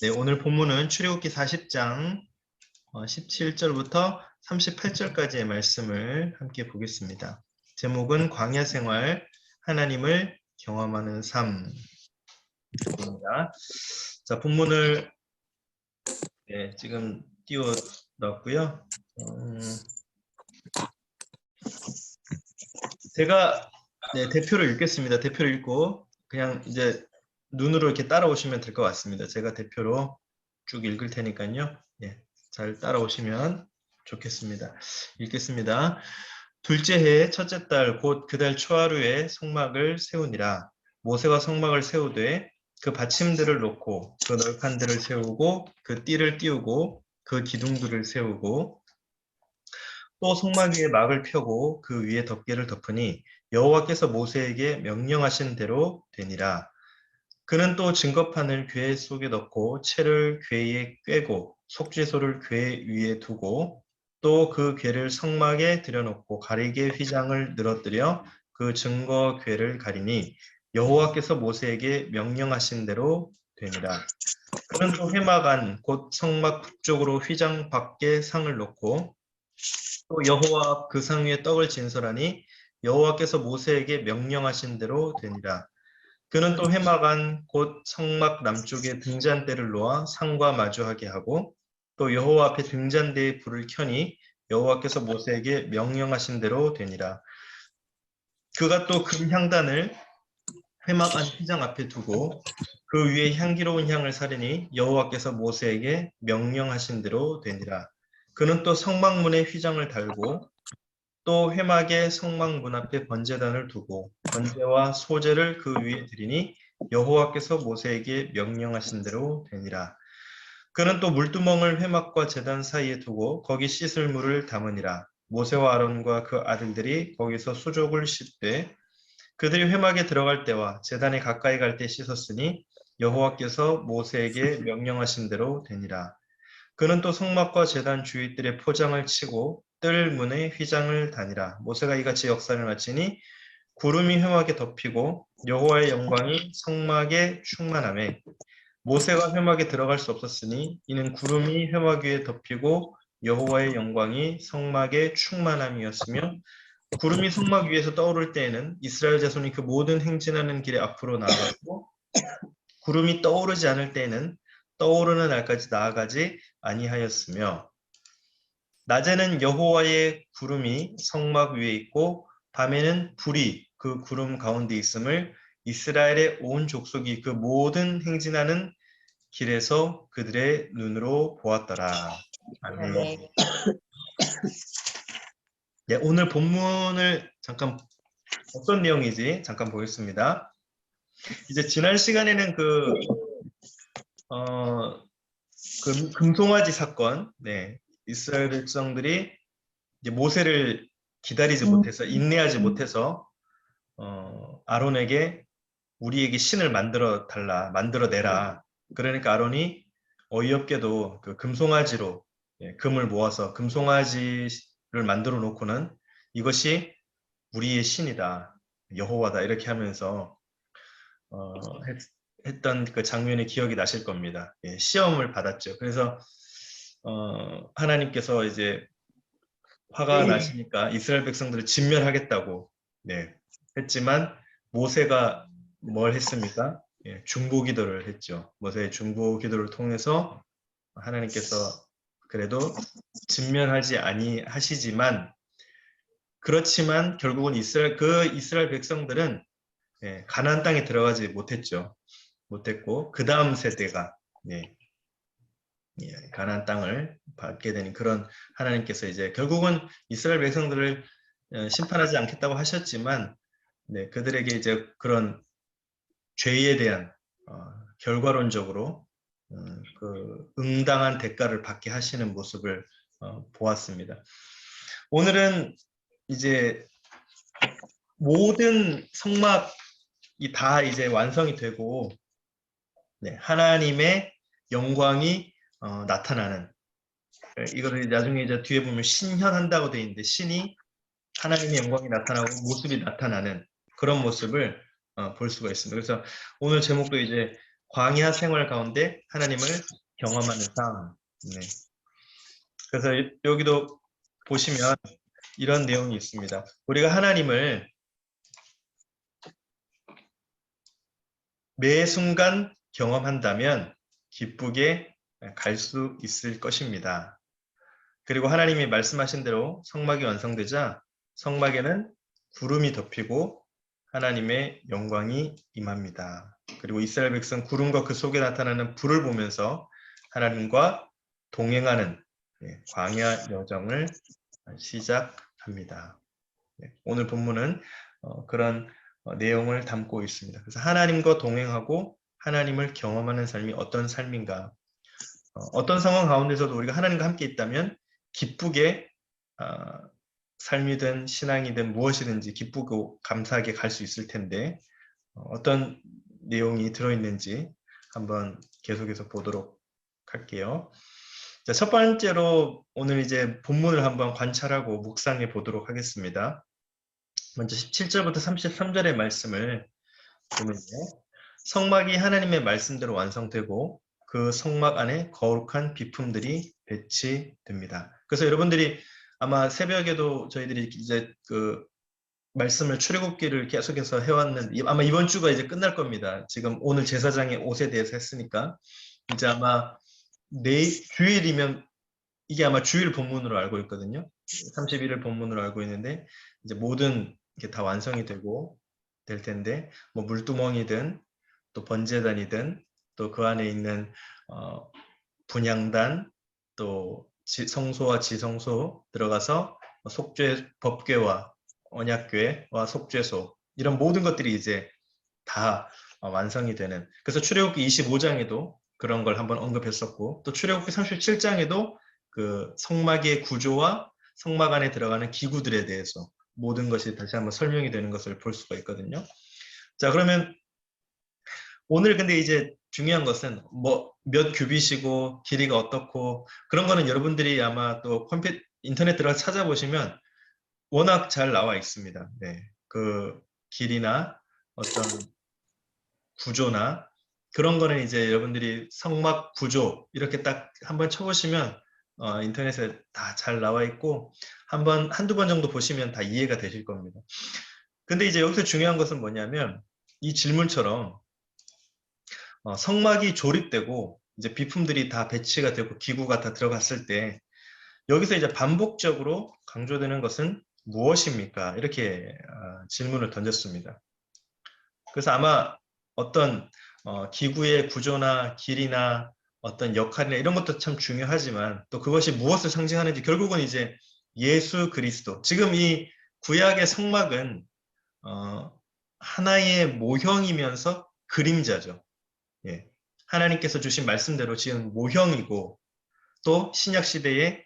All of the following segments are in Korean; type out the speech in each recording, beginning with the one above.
네, 오늘 본문은 출애굽기 40장 17절부터 38절까지의 말씀을 함께 보겠습니다. 제목은 광야 생활, 하나님을 경험하는 삶입니다. 자, 본문을 지금 띄워 놨고요. 제가 대표를 읽겠습니다. 대표를 읽고 그냥 이제 눈으로 이렇게 따라오시면 될 것 같습니다. 제가 대표로 쭉 읽을 테니까요. 잘 따라오시면 좋겠습니다. 읽겠습니다. 둘째 해 첫째 달 곧 그 달 초하루에 성막을 세우니라. 모세가 성막을 세우되 그 받침들을 놓고 그 널판들을 세우고 그 띠를 띄우고 그 기둥들을 세우고 또 성막 위에 막을 펴고 그 위에 덮개를 덮으니 여호와께서 모세에게 명령하신 대로 되니라. 그는 또 증거판을 궤 속에 넣고 채를 궤에 꿰고 속죄소를 궤 위에 두고 또 그 궤를 성막에 들여놓고 가리개 휘장을 늘어뜨려 그 증거 궤를 가리니 여호와께서 모세에게 명령하신 대로 되니라. 그는 또 회막 안 곧 성막 북쪽으로 휘장 밖에 상을 놓고 또 여호와 앞 그 상 위에 떡을 진설하니 여호와께서 모세에게 명령하신 대로 되니라. 그는 또 회막 안 곧 성막 남쪽에 등잔대를 놓아 상과 마주하게 하고 또 여호와 앞에 등잔대에 불을 켜니 여호와께서 모세에게 명령하신 대로 되니라. 그가 또 금향단을 회막 안 휘장 앞에 두고 그 위에 향기로운 향을 사르니 여호와께서 모세에게 명령하신 대로 되니라. 그는 또 성막문에 휘장을 달고 또 회막의 성막문 앞에 번제단을 두고 번제와 소제를 그 위에 드리니 여호와께서 모세에게 명령하신 대로 되니라. 그는 또 물두멍을 회막과 제단 사이에 두고 거기 씻을 물을 담으니라. 모세와 아론과 그 아들들이 거기서 수족을 씻되 그들이 회막에 들어갈 때와 제단에 가까이 갈 때 씻었으니 여호와께서 모세에게 명령하신 대로 되니라. 그는 또 성막과 제단 주위들의 포장을 치고 뜰 문에 휘장을 다니라. 모세가 이같이 역사를 마치니 구름이 회막에 덮이고 여호와의 영광이 성막에 충만하매 모세가 회막에 들어갈 수 없었으니 이는 구름이 회막 위에 덮이고 여호와의 영광이 성막에 충만함이었으며 구름이 성막 위에서 떠오를 때에는 이스라엘 자손이 그 모든 행진하는 길에 앞으로 나아갔고 구름이 떠오르지 않을 때에는 떠오르는 날까지 나아가지 아니하였으며 낮에는 여호와의 구름이 성막 위에 있고 밤에는 불이 그 구름 가운데 있음을 이스라엘의 온 족속이 그 모든 행진하는 길에서 그들의 눈으로 보았더라. 아멘. 오늘 본문을 잠깐 어떤 내용이지 잠깐 보겠습니다. 이제 지난 시간에는 금송아지 사건, 이스라엘 백성들이 이제 모세를 기다리지 못해서 인내하지 못해서 아론에게 우리에게 신을 만들어내라. 그러니까 아론이 어이없게도 그 금송아지로 금을 모아서 금송아지를 만들어 놓고는 이것이 우리의 신이다, 여호와다 이렇게 하면서 했던 그 장면이 기억이 나실 겁니다. 시험을 받았죠. 그래서 하나님께서 이제 화가 나시니까 이스라엘 백성들을 진멸하겠다고 했지만 모세가 뭘 했습니까? 중보기도를 했죠. 모세의 중보기도를 통해서 하나님께서 그래도 진멸하지 아니하시지만 그렇지만 결국은 이스라엘 백성들은 가나안 땅에 들어가지 못했고 그 다음 세대가 가나안 땅을 받게 되는 그런 하나님께서 이제 결국은 이스라엘 백성들을 심판하지 않겠다고 하셨지만 그들에게 이제 그런 죄에 대한 결과론적으로 그 응당한 대가를 받게 하시는 모습을 보았습니다. 오늘은 이제 모든 성막이 다 이제 완성이 되고 하나님의 영광이 나타나는, 이거를 나중에 이제 뒤에 보면 신현한다고 되어 있는데 신이 하나님의 영광이 나타나고 모습이 나타나는 그런 모습을 볼 수가 있습니다. 그래서 오늘 제목도 이제 광야 생활 가운데 하나님을 경험하는 삶. 네. 그래서 여기도 보시면 이런 내용이 있습니다. 우리가 하나님을 매 순간 경험한다면 기쁘게 갈 수 있을 것입니다. 그리고 하나님이 말씀하신 대로 성막이 완성되자 성막에는 구름이 덮이고 하나님의 영광이 임합니다. 그리고 이스라엘 백성 구름과 그 속에 나타나는 불을 보면서 하나님과 동행하는 광야 여정을 시작합니다. 오늘 본문은 그런 내용을 담고 있습니다. 그래서 하나님과 동행하고 하나님을 경험하는 삶이 어떤 삶인가? 어떤 상황 가운데서도 우리가 하나님과 함께 있다면 기쁘게 삶이든 신앙이든 무엇이든지 기쁘고 감사하게 갈 수 있을 텐데 어떤 내용이 들어있는지 한번 계속해서 보도록 할게요. 자, 첫 번째로 오늘 이제 본문을 한번 관찰하고 묵상해 보도록 하겠습니다. 먼저 17절부터 33절의 말씀을 보면요. 성막이 하나님의 말씀대로 완성되고 그 성막 안에 거룩한 비품들이 배치됩니다. 그래서 여러분들이 아마 새벽에도 저희들이 이제 그 말씀을 출애굽기를 계속해서 해왔는 아마 이번 주가 이제 끝날 겁니다. 지금 오늘 제사장의 옷에 대해서 했으니까 이제 아마 내일 주일이면 이게 아마 주일 본문으로 알고 있거든요. 31일 본문으로 알고 있는데 이제 모든 게 다 완성이 되고 될 텐데 뭐 물두멍이든 또 번제단이든 또 그 안에 있는 분향단 또 성소와 지성소 들어가서 속죄 법궤와 언약궤와 속죄소 이런 모든 것들이 이제 다 완성이 되는 그래서 출애굽기 25장에도 그런 걸 한번 언급했었고 또 출애굽기 37장에도 그 성막의 구조와 성막 안에 들어가는 기구들에 대해서 모든 것이 다시 한번 설명이 되는 것을 볼 수가 있거든요. 자, 그러면 오늘 근데 이제 중요한 것은 뭐 몇 규빗이고 길이가 어떻고 그런 거는 여러분들이 아마 또 인터넷 들어가서 찾아보시면 워낙 잘 나와 있습니다. 네. 그 길이나 어떤 구조나 그런 거는 이제 여러분들이 성막 구조 이렇게 딱 한번 쳐보시면 인터넷에 다 잘 나와 있고 한두 번 정도 보시면 다 이해가 되실 겁니다. 근데 이제 여기서 중요한 것은 뭐냐면 이 질문처럼 성막이 조립되고 이제 비품들이 다 배치가 되고 기구가 다 들어갔을 때 여기서 이제 반복적으로 강조되는 것은 무엇입니까? 이렇게 질문을 던졌습니다. 그래서 아마 어떤 기구의 구조나 길이나 어떤 역할이나 이런 것도 참 중요하지만 또 그것이 무엇을 상징하는지 결국은 이제 예수 그리스도 지금 이 구약의 성막은 하나의 모형이면서 그림자죠. 예. 하나님께서 주신 말씀대로 지은 모형이고 또 신약 시대에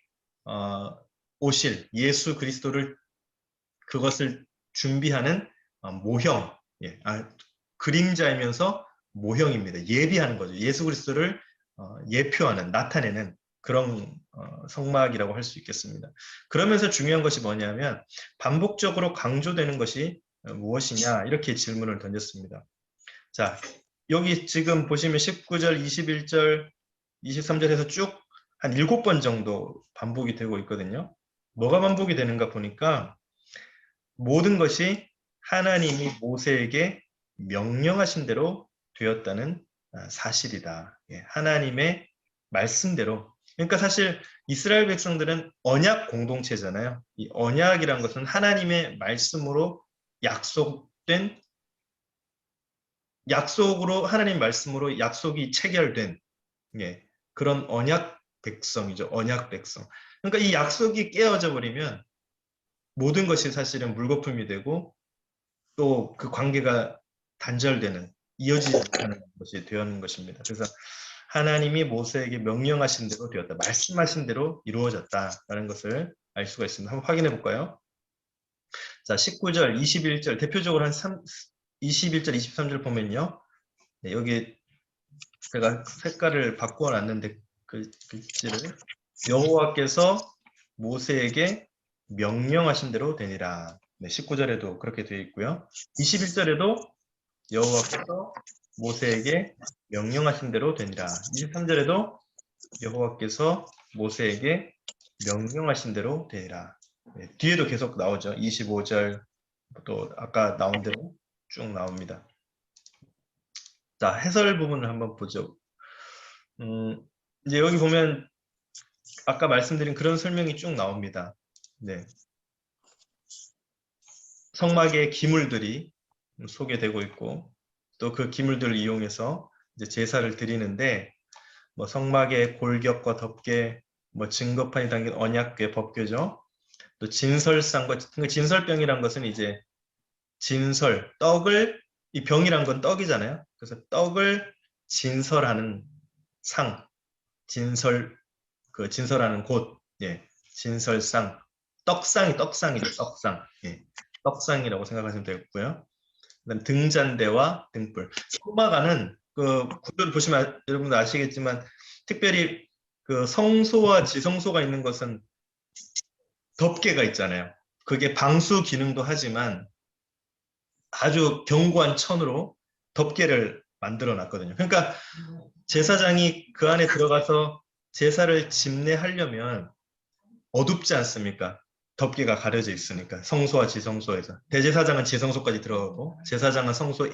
오실 예수 그리스도를 그것을 준비하는 모형, 그림자이면서 모형입니다. 예비하는 거죠. 예수 그리스도를 예표하는, 나타내는 그런 성막이라고 할 수 있겠습니다. 그러면서 중요한 것이 뭐냐면 반복적으로 강조되는 것이 무엇이냐 이렇게 질문을 던졌습니다. 자, 여기 지금 보시면 19절, 21절, 23절에서 쭉 한 7번 정도 반복이 되고 있거든요. 뭐가 반복이 되는가 보니까 모든 것이 하나님이 모세에게 명령하신 대로 되었다는 사실이다. 하나님의 말씀대로. 그러니까 사실 이스라엘 백성들은 언약 공동체잖아요. 이 언약이란 것은 하나님의 말씀으로 약속으로 하나님 말씀으로 약속이 체결된 그런 언약 백성이죠. 언약 백성. 그러니까 이 약속이 깨어져 버리면 모든 것이 사실은 물거품이 되고 또 그 관계가 단절되는 이어지지 못하는 것이 되는 것입니다. 그래서 하나님이 모세에게 명령하신 대로 되었다. 말씀하신 대로 이루어졌다라는 것을 알 수가 있습니다. 한번 확인해 볼까요? 자, 19절, 21절 대표적으로 한 21절, 23절 보면요. 네, 여기 제가 색깔을 바꾸어 놨는데 그 글씨를 여호와께서 모세에게 명령하신 대로 되니라. 네, 19절에도 그렇게 되어 있고요. 21절에도 여호와께서 모세에게 명령하신 대로 되니라. 23절에도 여호와께서 모세에게 명령하신 대로 되니라. 네, 뒤에도 계속 나오죠. 25절 또 아까 나온 대로 쭉 나옵니다. 자, 해설 부분을 한번 보죠. 이제 여기 보면 아까 말씀드린 그런 설명이 쭉 나옵니다. 네. 성막의 기물들이 소개되고 있고 또 그 기물들을 이용해서 이제 제사를 드리는데 뭐 성막의 골격과 덮개, 뭐 증거판이 담긴 언약궤 법궤죠. 또 진설상과 진설병이란 것은 이제 진설, 떡을 이 병이란 건 떡이잖아요. 그래서 떡을 진설하는 상, 진설 그 진설하는 곳, 예, 진설상, 떡상이죠, 떡상, 예, 떡상이라고 생각하시면 되겠고요. 그다음 등잔대와 등불. 성막안은 그 구조를 보시면 여러분도 아시겠지만 특별히 그 성소와 지성소가 있는 것은 덮개가 있잖아요. 그게 방수 기능도 하지만 아주 견고한 천으로 덮개를 만들어 놨거든요. 그러니까 제사장이 그 안에 들어가서 제사를 집례하려면 어둡지 않습니까? 덮개가 가려져 있으니까 성소와 지성소에서 대제사장은 지성소까지 들어가고 제사장은 성소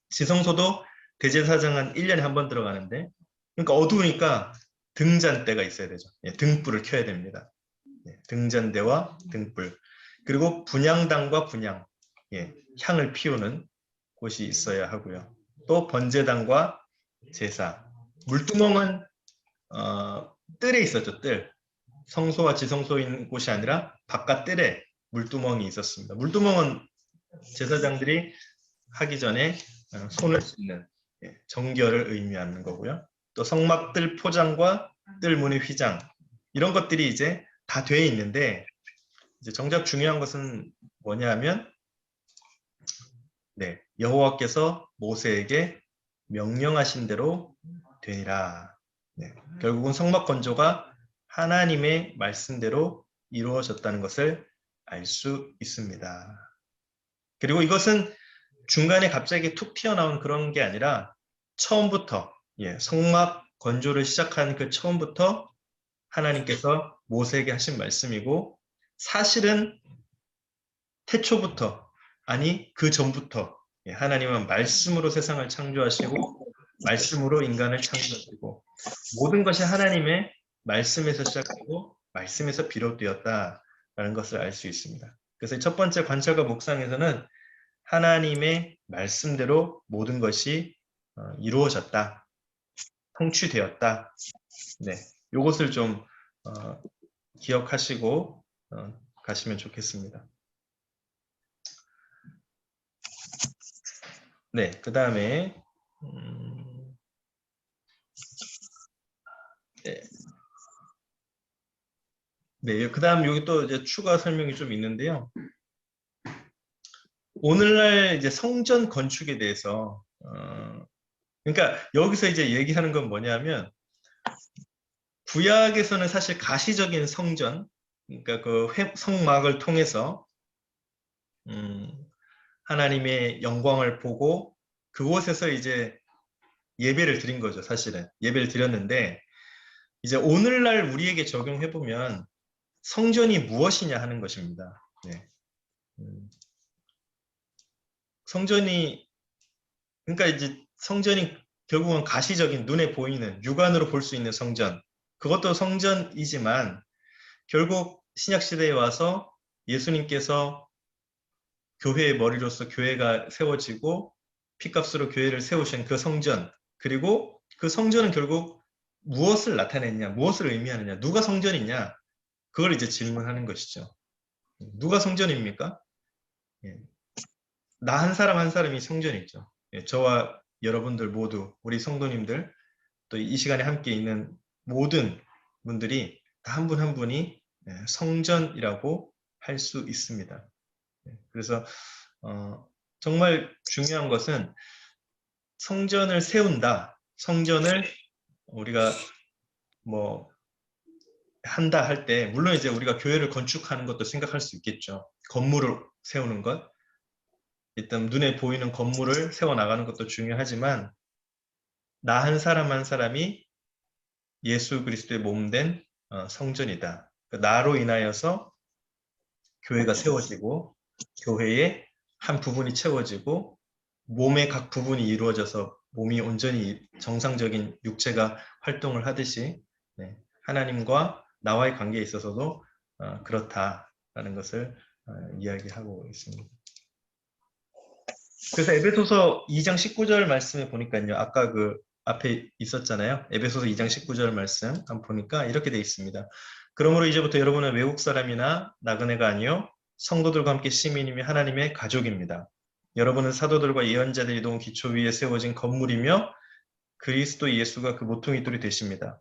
지성소도 대제사장은 1년에 한 번 들어가는데 그러니까 어두우니까 등잔대가 있어야 되죠. 예, 등불을 켜야 됩니다. 예, 등잔대와 등불 그리고 분향당과 분향 예, 향을 피우는 곳이 있어야 하고요. 또 번제당과 제사 물두멍은 뜰에 있었죠. 뜰 성소와 지성소인 곳이 아니라 바깥 뜰에 물두멍이 있었습니다. 물두멍은 제사장들이 하기 전에 손을 씻는 정결을 의미하는 거고요. 또 성막들 포장과 뜰문의 휘장 이런 것들이 이제 다 돼 있는데 이제 정작 중요한 것은 뭐냐면 네, 여호와께서 모세에게 명령하신 대로 되니라. 네, 결국은 성막 건조가 하나님의 말씀대로 이루어졌다는 것을 알 수 있습니다. 그리고 이것은 중간에 갑자기 툭 튀어나온 그런 게 아니라 처음부터 성막 건조를 시작한 그 처음부터 하나님께서 모세에게 하신 말씀이고 사실은 태초부터 아니 그 전부터 하나님은 말씀으로 세상을 창조하시고 말씀으로 인간을 창조하시고 모든 것이 하나님의 말씀에서 시작되고 말씀에서 비롯되었다라는 것을 알 수 있습니다. 그래서 첫 번째 관찰과 묵상에서는 하나님의 말씀대로 모든 것이 이루어졌다, 성취되었다. 네, 이것을 좀 기억하시고 가시면 좋겠습니다. 네, 그 다음에 네, 그 다음 여기 또 이제 추가 설명이 좀 있는데요. 오늘날 이제 성전 건축에 대해서 그러니까 여기서 이제 얘기하는 건 뭐냐면 구약에서는 사실 가시적인 성전, 그러니까 그 성막을 통해서 하나님의 영광을 보고 그곳에서 이제 예배를 드린 거죠, 사실은. 예배를 드렸는데 이제 오늘날 우리에게 적용해 보면 성전이 무엇이냐 하는 것입니다. 네. 성전이 그러니까 이제 성전이 결국은 가시적인 눈에 보이는 육안으로 볼 수 있는 성전 그것도 성전이지만 결국 신약 시대에 와서 예수님께서 교회의 머리로서 교회가 세워지고 피값으로 교회를 세우신 그 성전 그리고 그 성전은 결국 무엇을 나타내느냐 무엇을 의미하느냐 누가 성전이냐 그걸 이제 질문하는 것이죠. 누가 성전입니까? 예. 나 한 사람 한 사람이 성전이죠. 예, 저와 여러분들 모두 우리 성도님들 또 이 시간에 함께 있는 모든 분들이 다 한 분 한 분이 성전이라고 할 수 있습니다. 그래서 정말 중요한 것은 성전을 세운다. 성전을 우리가 뭐 한다 할 때 물론 이제 우리가 교회를 건축하는 것도 생각할 수 있겠죠. 건물을 세우는 것. 일단 눈에 보이는 건물을 세워나가는 것도 중요하지만 나 한 사람 한 사람이 예수 그리스도의 몸된 성전이다. 나로 인하여서 교회가 세워지고 교회의 한 부분이 채워지고 몸의 각 부분이 이루어져서 몸이 온전히 정상적인 육체가 활동을 하듯이 네, 하나님과 나와의 관계에 있어서도 그렇다라는 것을 이야기하고 있습니다. 그래서 에베소서 2장 19절 말씀에 보니까요. 아까 그 앞에 있었잖아요. 에베소서 2장 19절 말씀 한번 보니까 이렇게 되어 있습니다. 그러므로 이제부터 여러분은 외국 사람이나 나그네가 아니요 성도들과 함께 시민이며 하나님의 가족입니다. 여러분은 사도들과 예언자들이 놓은 기초 위에 세워진 건물이며 그리스도 예수가 그 모퉁이 돌이 되십니다.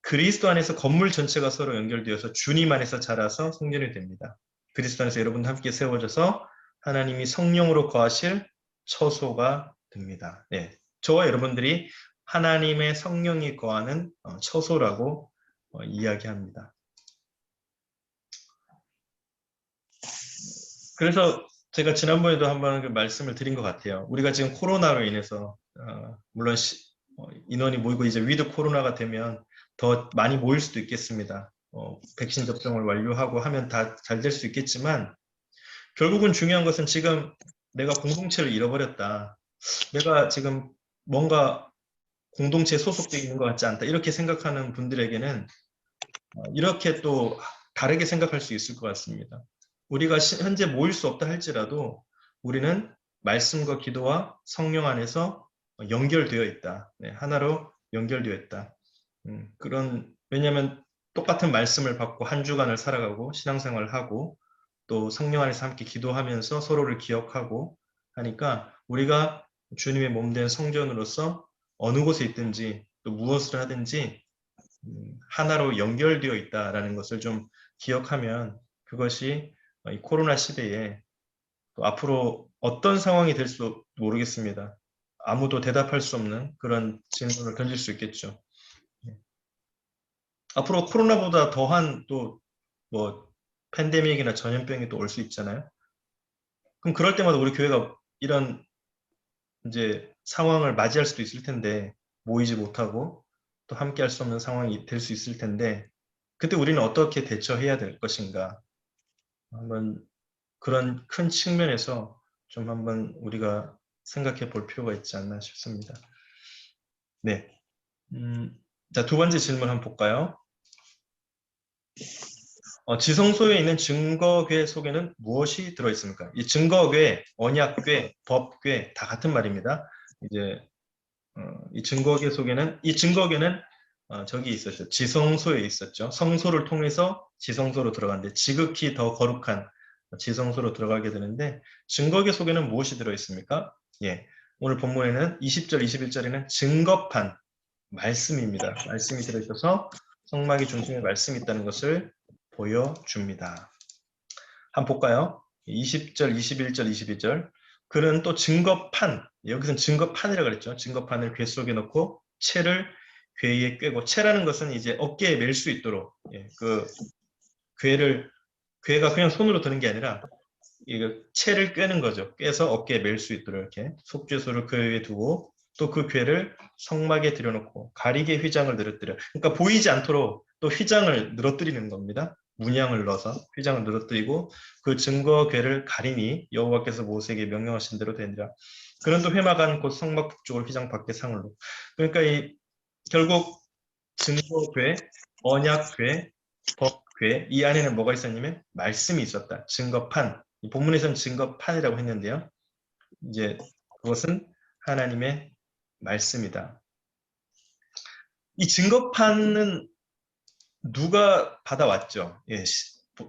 그리스도 안에서 건물 전체가 서로 연결되어서 주님 안에서 자라서 성전이 됩니다. 그리스도 안에서 여러분과 함께 세워져서 하나님이 성령으로 거하실 처소가 됩니다. 네, 저와 여러분들이 하나님의 성령이 거하는 처소라고 이야기합니다. 그래서 제가 지난번에도 한번 그 말씀을 드린 것 같아요. 우리가 지금 코로나로 인해서 물론 인원이 모이고 이제 위드 코로나가 되면 더 많이 모일 수도 있겠습니다. 백신 접종을 완료하고 하면 다 잘 될 수 있겠지만 결국은 중요한 것은 지금 내가 공동체를 잃어버렸다. 내가 지금 뭔가 공동체에 소속되어 있는 것 같지 않다. 이렇게 생각하는 분들에게는 이렇게 또 다르게 생각할 수 있을 것 같습니다. 우리가 현재 모일 수 없다 할지라도 우리는 말씀과 기도와 성령 안에서 연결되어 있다. 네, 하나로 연결되어 있다. 왜냐하면 똑같은 말씀을 받고 한 주간을 살아가고 신앙생활을 하고 또 성령 안에서 함께 기도하면서 서로를 기억하고 하니까 우리가 주님의 몸된 성전으로서 어느 곳에 있든지 또 무엇을 하든지 하나로 연결되어 있다라는 것을 좀 기억하면 그것이 이 코로나 시대에 또 앞으로 어떤 상황이 될지 모르겠습니다. 아무도 대답할 수 없는 그런 질문을 던질 수 있겠죠. 앞으로 코로나보다 더한 또 뭐 팬데믹이나 전염병이 또 올 수 있잖아요. 그럼 그럴 때마다 우리 교회가 이런 이제 상황을 맞이할 수도 있을 텐데 모이지 못하고 또 함께 할 수 없는 상황이 될 수 있을 텐데 그때 우리는 어떻게 대처해야 될 것인가 한번 그런 큰 측면에서 좀 한번 우리가 생각해 볼 필요가 있지 않나 싶습니다. 네. 자, 두 번째 질문 한번 볼까요? 지성소에 있는 증거궤 속에는 무엇이 들어있습니까? 이 증거궤, 언약궤, 법궤 다 같은 말입니다. 이제 이 증거궤 속에는 이 증거궤는 저기 있었죠. 지성소에 있었죠. 성소를 통해서 지성소로 들어가는데 지극히 더 거룩한 지성소로 들어가게 되는데 증거궤 속에는 무엇이 들어있습니까? 예, 오늘 본문에는 20절, 21절에는 증거판 말씀입니다. 말씀이 들어있어서 성막의 중심에 말씀이 있다는 것을 보여줍니다. 한번 볼까요? 20절, 21절, 22절. 그는 또 증거판, 여기서는 증거판이라고 그랬죠. 증거판을 궤 속에 넣고 채를 궤 위에 꿰고, 채라는 것은 이제 어깨에 멜 수 있도록 그 궤가 그냥 손으로 드는 게 아니라 채를 꿰는 거죠. 꿰서 어깨에 멜 수 있도록 이렇게 속죄소를 그 위에 두고 또 그 궤를 성막에 들여놓고 가리개 휘장을 늘어뜨려. 그러니까 보이지 않도록 또 휘장을 늘어뜨리는 겁니다. 문양을 넣어서 휘장을 늘어뜨리고 그 증거궤를 가리니 여호와께서 모세에게 명령하신 대로 되니라. 그는 또 회막안 곧 성막 북쪽으로 휘장 밖에 상을로. 그러니까 결국 증거궤, 언약궤, 법궤 이 안에는 뭐가 있었냐면 말씀이 있었다. 증거판. 이 본문에서는 증거판이라고 했는데요. 이제 그것은 하나님의 말씀이다. 이 증거판은 누가 받아왔죠? 예,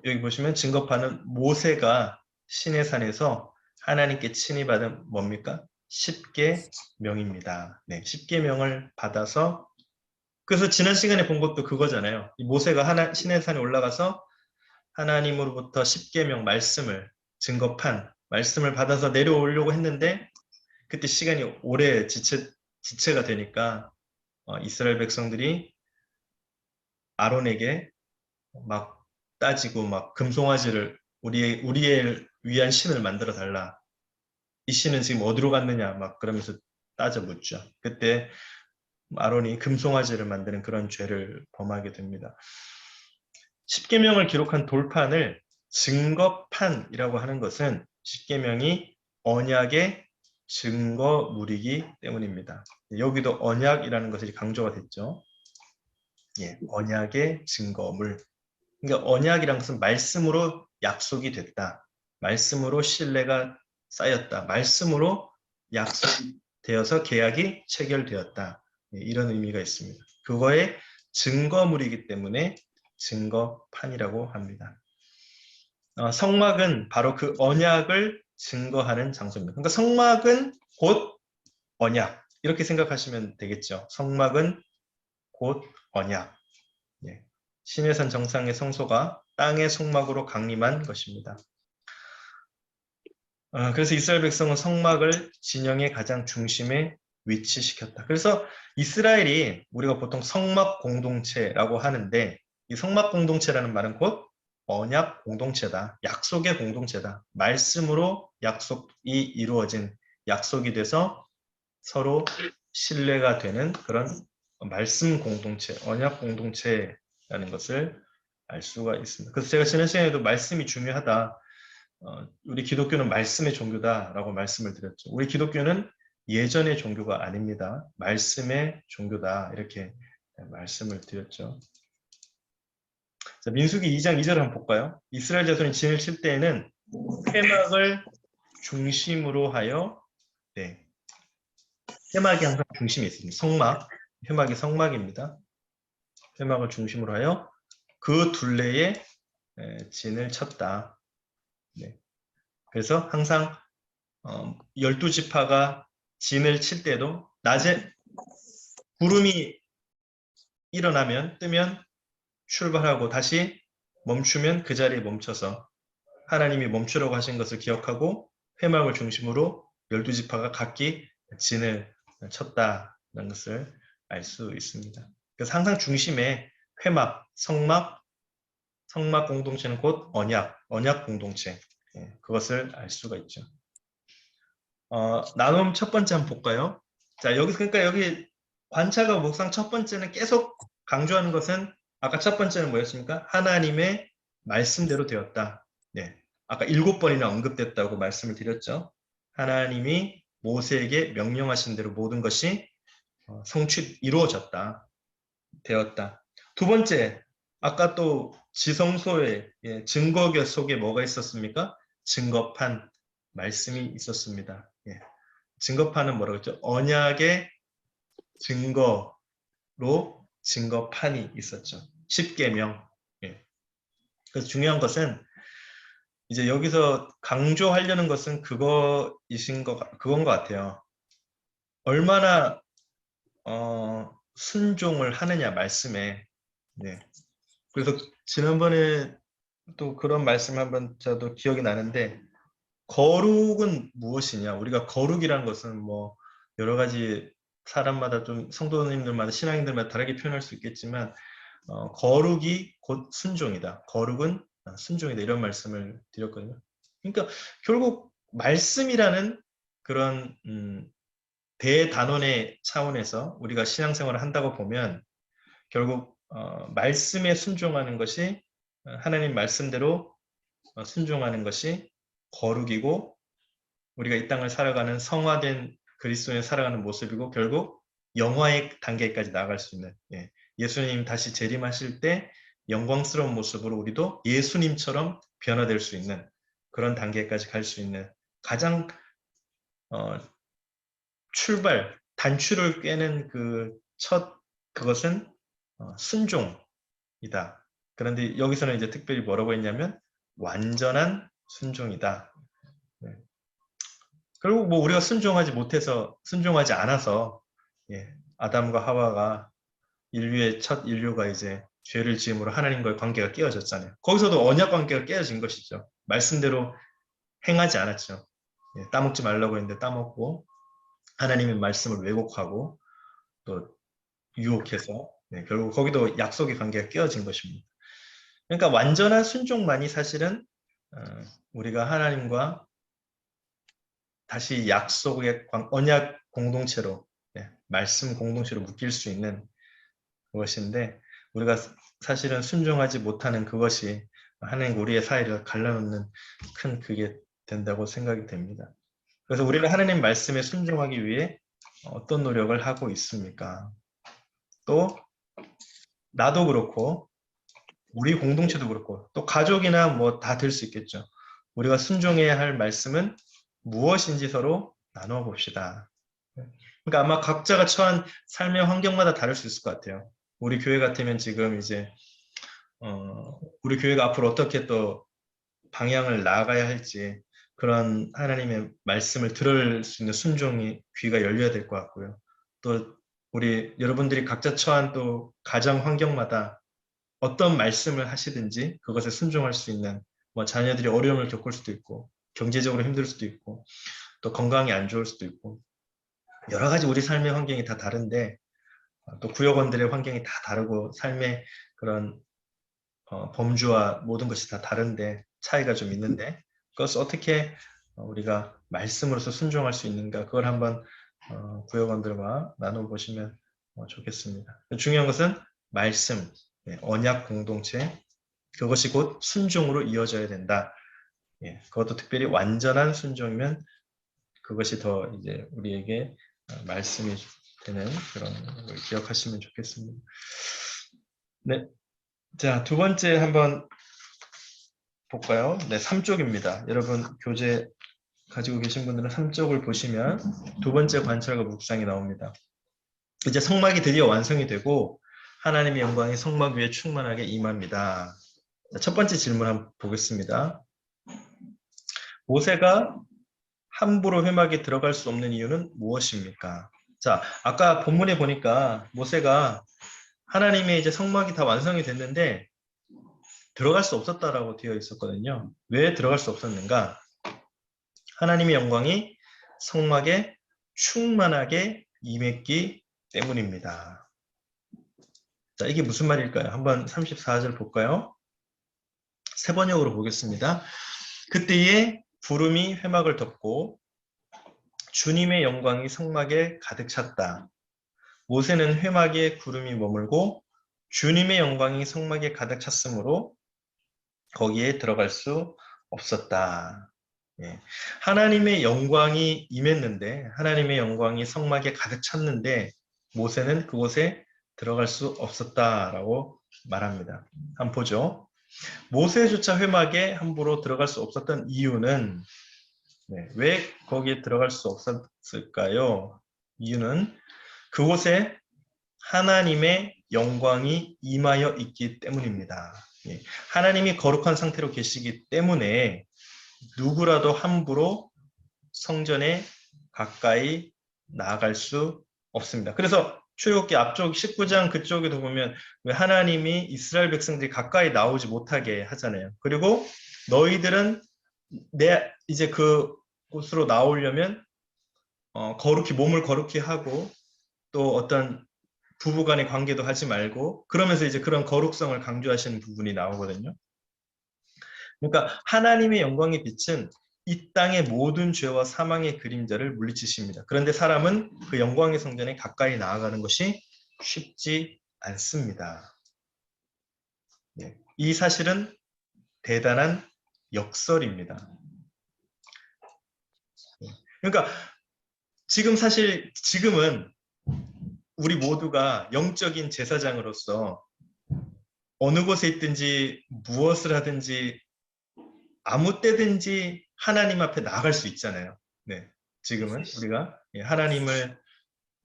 여기 보시면 증거판은 모세가 시내산에서 하나님께 친히 받은 뭡니까? 십계명입니다. 네, 십계명을 받아서 그래서 지난 시간에 본 것도 그거잖아요. 이 모세가 시내산에 올라가서 하나님으로부터 십계명 말씀을 증거판 말씀을 받아서 내려오려고 했는데 그때 시간이 오래 지체가 되니까 이스라엘 백성들이 아론에게 막 따지고 막 금송아지를 우리의 위한 신을 만들어 달라. 이 씨는 지금 어디로 갔느냐 막 그러면서 따져 묻죠. 그때 아론이 금송아지를 만드는 그런 죄를 범하게 됩니다. 십계명을 기록한 돌판을 증거판이라고 하는 것은 십계명이 언약의 증거물이기 때문입니다. 여기도 언약이라는 것이 강조가 됐죠. 예, 언약의 증거물. 그러니까 언약이란 것은 말씀으로 약속이 됐다. 말씀으로 신뢰가 쌓였다. 말씀으로 약속이 되어서 계약이 체결되었다. 예, 이런 의미가 있습니다. 그거의 증거물이기 때문에 증거판이라고 합니다. 성막은 바로 그 언약을 증거하는 장소입니다. 그러니까 성막은 곧 언약. 이렇게 생각하시면 되겠죠. 성막은 곧 언약. 예. 시내산 정상의 성소가 땅의 성막으로 강림한 것입니다. 그래서 이스라엘 백성은 성막을 진영의 가장 중심에 위치시켰다. 그래서 이스라엘이 우리가 보통 성막 공동체라고 하는데 이 성막 공동체라는 말은 곧 언약 공동체다. 약속의 공동체다. 말씀으로 약속이 이루어진 약속이 돼서 서로 신뢰가 되는 그런 말씀 공동체, 언약 공동체라는 것을 알 수가 있습니다. 그래서 제가 지난 시간에도 말씀이 중요하다. 우리 기독교는 말씀의 종교다라고 말씀을 드렸죠. 우리 기독교는 예전의 종교가 아닙니다. 말씀의 종교다. 이렇게 말씀을 드렸죠. 자, 민수기 2장 2절을 한번 볼까요? 이스라엘 자손이 진을 칠 때에는 회막을 중심으로 하여 네, 회막이 항상 중심에 있습니다. 성막, 회막이 성막입니다. 회막을 중심으로 하여 그 둘레에 진을 쳤다. 네. 그래서 항상 12지파가 진을 칠 때도 낮에 구름이 일어나면 뜨면 출발하고 다시 멈추면 그 자리에 멈춰서 하나님이 멈추라고 하신 것을 기억하고 회막을 중심으로 12지파가 각기 진을 쳤다는 것을 알 수 있습니다. 그래서 항상 중심에 회막, 성막 공동체는 곧 언약 공동체 그것을 알 수가 있죠. 나눔 첫 번째 한번 볼까요? 자, 여기서 그러니까 여기 관찰과 묵상 첫 번째는 계속 강조하는 것은 아까 첫 번째는 뭐였습니까? 하나님의 말씀대로 되었다. 네. 아까 7번이나 언급됐다고 말씀을 드렸죠. 하나님이 모세에게 명령하신 대로 모든 것이 이루어졌다. 되었다. 두 번째, 아까 또 지성소에 증거궤 속에 뭐가 있었습니까? 증거판 말씀이 있었습니다. 예. 증거판은 뭐라고 했죠? 언약의 증거로 증거판이 있었죠. 십계명. 예. 그래서 중요한 것은 이제 여기서 강조하려는 것은 그건 것 같아요. 얼마나 순종을 하느냐 말씀에. 네. 그래서 지난번에 또 그런 말씀 한번 저도 기억이 나는데 거룩은 무엇이냐? 우리가 거룩이라는 것은 뭐 여러 가지 사람마다 좀 성도님들마다 신앙인들마다 다르게 표현할 수 있겠지만 거룩이 곧 순종이다. 거룩은 순종이다. 이런 말씀을 드렸거든요. 그러니까 결국 말씀이라는 그런 대단원의 차원에서 우리가 신앙생활을 한다고 보면 결국 말씀에 순종하는 것이 하나님 말씀대로 순종하는 것이 거룩이고 우리가 이 땅을 살아가는 성화된 그리스도인을 살아가는 모습이고 결국 영화의 단계까지 나아갈 수 있는 예수님 다시 재림하실 때 영광스러운 모습으로 우리도 예수님처럼 변화될 수 있는 그런 단계까지 갈 수 있는 가장 단추를 꿰는 그것은 순종이다. 그런데 여기서는 이제 특별히 뭐라고 했냐면 완전한 순종이다. 네. 결국 뭐 우리가 순종하지 않아서 아담과 하와가 첫 인류가 이제 죄를 지음으로 하나님과의 관계가 깨어졌잖아요. 거기서도 언약 관계가 깨어진 것이죠. 말씀대로 행하지 않았죠. 따먹지 말라고 했는데 따먹고 하나님의 말씀을 왜곡하고 또 유혹해서 결국 거기도 약속의 관계가 깨어진 것입니다. 그러니까 완전한 순종만이 사실은 우리가 하나님과 다시 약속의 언약 공동체로, 말씀 공동체로 묶일 수 있는 그것인데, 우리가 사실은 순종하지 못하는 그것이 하나님 우리의 사이를 갈라놓는 큰 그게 된다고 생각이 됩니다. 그래서 우리는 하나님 말씀에 순종하기 위해 어떤 노력을 하고 있습니까? 또 나도 그렇고 우리 공동체도 그렇고 또 가족이나 뭐 다 될 수 있겠죠. 우리가 순종해야 할 말씀은 무엇인지 서로 나누어 봅시다. 그러니까 아마 각자가 처한 삶의 환경마다 다를 수 있을 것 같아요. 우리 교회 같으면 지금 이제 우리 교회가 앞으로 어떻게 또 방향을 나아가야 할지 그런 하나님의 말씀을 들을 수 있는 순종이 귀가 열려야 될 것 같고요. 또 우리 여러분들이 각자 처한 또 가정 환경마다 어떤 말씀을 하시든지 그것에 순종할 수 있는 뭐 자녀들이 어려움을 겪을 수도 있고 경제적으로 힘들 수도 있고 또 건강이 안 좋을 수도 있고 여러 가지 우리 삶의 환경이 다 다른데 또 구역원들의 환경이 다 다르고 삶의 그런 범주와 모든 것이 다 다른데 차이가 좀 있는데 그것을 어떻게 우리가 말씀으로서 순종할 수 있는가 그걸 한번 구역원들과 나눠보시면 좋겠습니다. 중요한 것은 말씀, 언약 공동체 그것이 곧 순종으로 이어져야 된다. 그것도 특별히 완전한 순종이면 그것이 더 이제 우리에게 말씀이 되는 그런 걸 기억하시면 좋겠습니다. 네. 자, 두 번째 한번 볼까요? 네, 3쪽입니다. 여러분 교재 가지고 계신 분들은 3쪽을 보시면 두 번째 관찰과 묵상이 나옵니다. 이제 성막이 드디어 완성이 되고 하나님의 영광이 성막 위에 충만하게 임합니다. 자, 첫 번째 질문 한번 보겠습니다. 모세가 함부로 회막에 들어갈 수 없는 이유는 무엇입니까? 자, 아까 본문에 보니까 모세가 하나님의 이제 성막이 다 완성이 됐는데 들어갈 수 없었다라고 되어 있었거든요. 왜 들어갈 수 없었는가? 하나님의 영광이 성막에 충만하게 임했기 때문입니다. 자, 이게 무슨 말일까요? 한번 34절 볼까요? 세 번역으로 보겠습니다. 그때에 구름이 회막을 덮고 주님의 영광이 성막에 가득 찼다. 모세는 회막에 구름이 머물고 주님의 영광이 성막에 가득 찼으므로 거기에 들어갈 수 없었다. 하나님의 영광이 임했는데 하나님의 영광이 성막에 가득 찼는데 모세는 그곳에 들어갈 수 없었다라고 말합니다. 한번 보죠. 모세조차 회막에 함부로 들어갈 수 없었던 이유는 왜 거기에 들어갈 수 없었을까요? 이유는 그곳에 하나님의 영광이 임하여 있기 때문입니다. 하나님이 거룩한 상태로 계시기 때문에 누구라도 함부로 성전에 가까이 나아갈 수 없습니다. 그래서 출애굽기 앞쪽 19장 그쪽에도 보면 왜 하나님이 이스라엘 백성들이 가까이 나오지 못하게 하잖아요. 그리고 너희들은 이제 그 곳으로 나오려면 몸을 거룩히 하고 또 어떤 부부간의 관계도 하지 말고 그러면서 이제 그런 거룩성을 강조하시는 부분이 나오거든요. 그러니까 하나님의 영광의 빛은 이 땅의 모든 죄와 사망의 그림자를 물리치십니다. 그런데 사람은 그 영광의 성전에 가까이 나아가는 것이 쉽지 않습니다. 이 사실은 대단한 역설입니다. 그러니까 지금은 우리 모두가 영적인 제사장으로서 어느 곳에 있든지 무엇을 하든지 아무 때든지 하나님 앞에 나아갈 수 있잖아요. 지금은 우리가 하나님을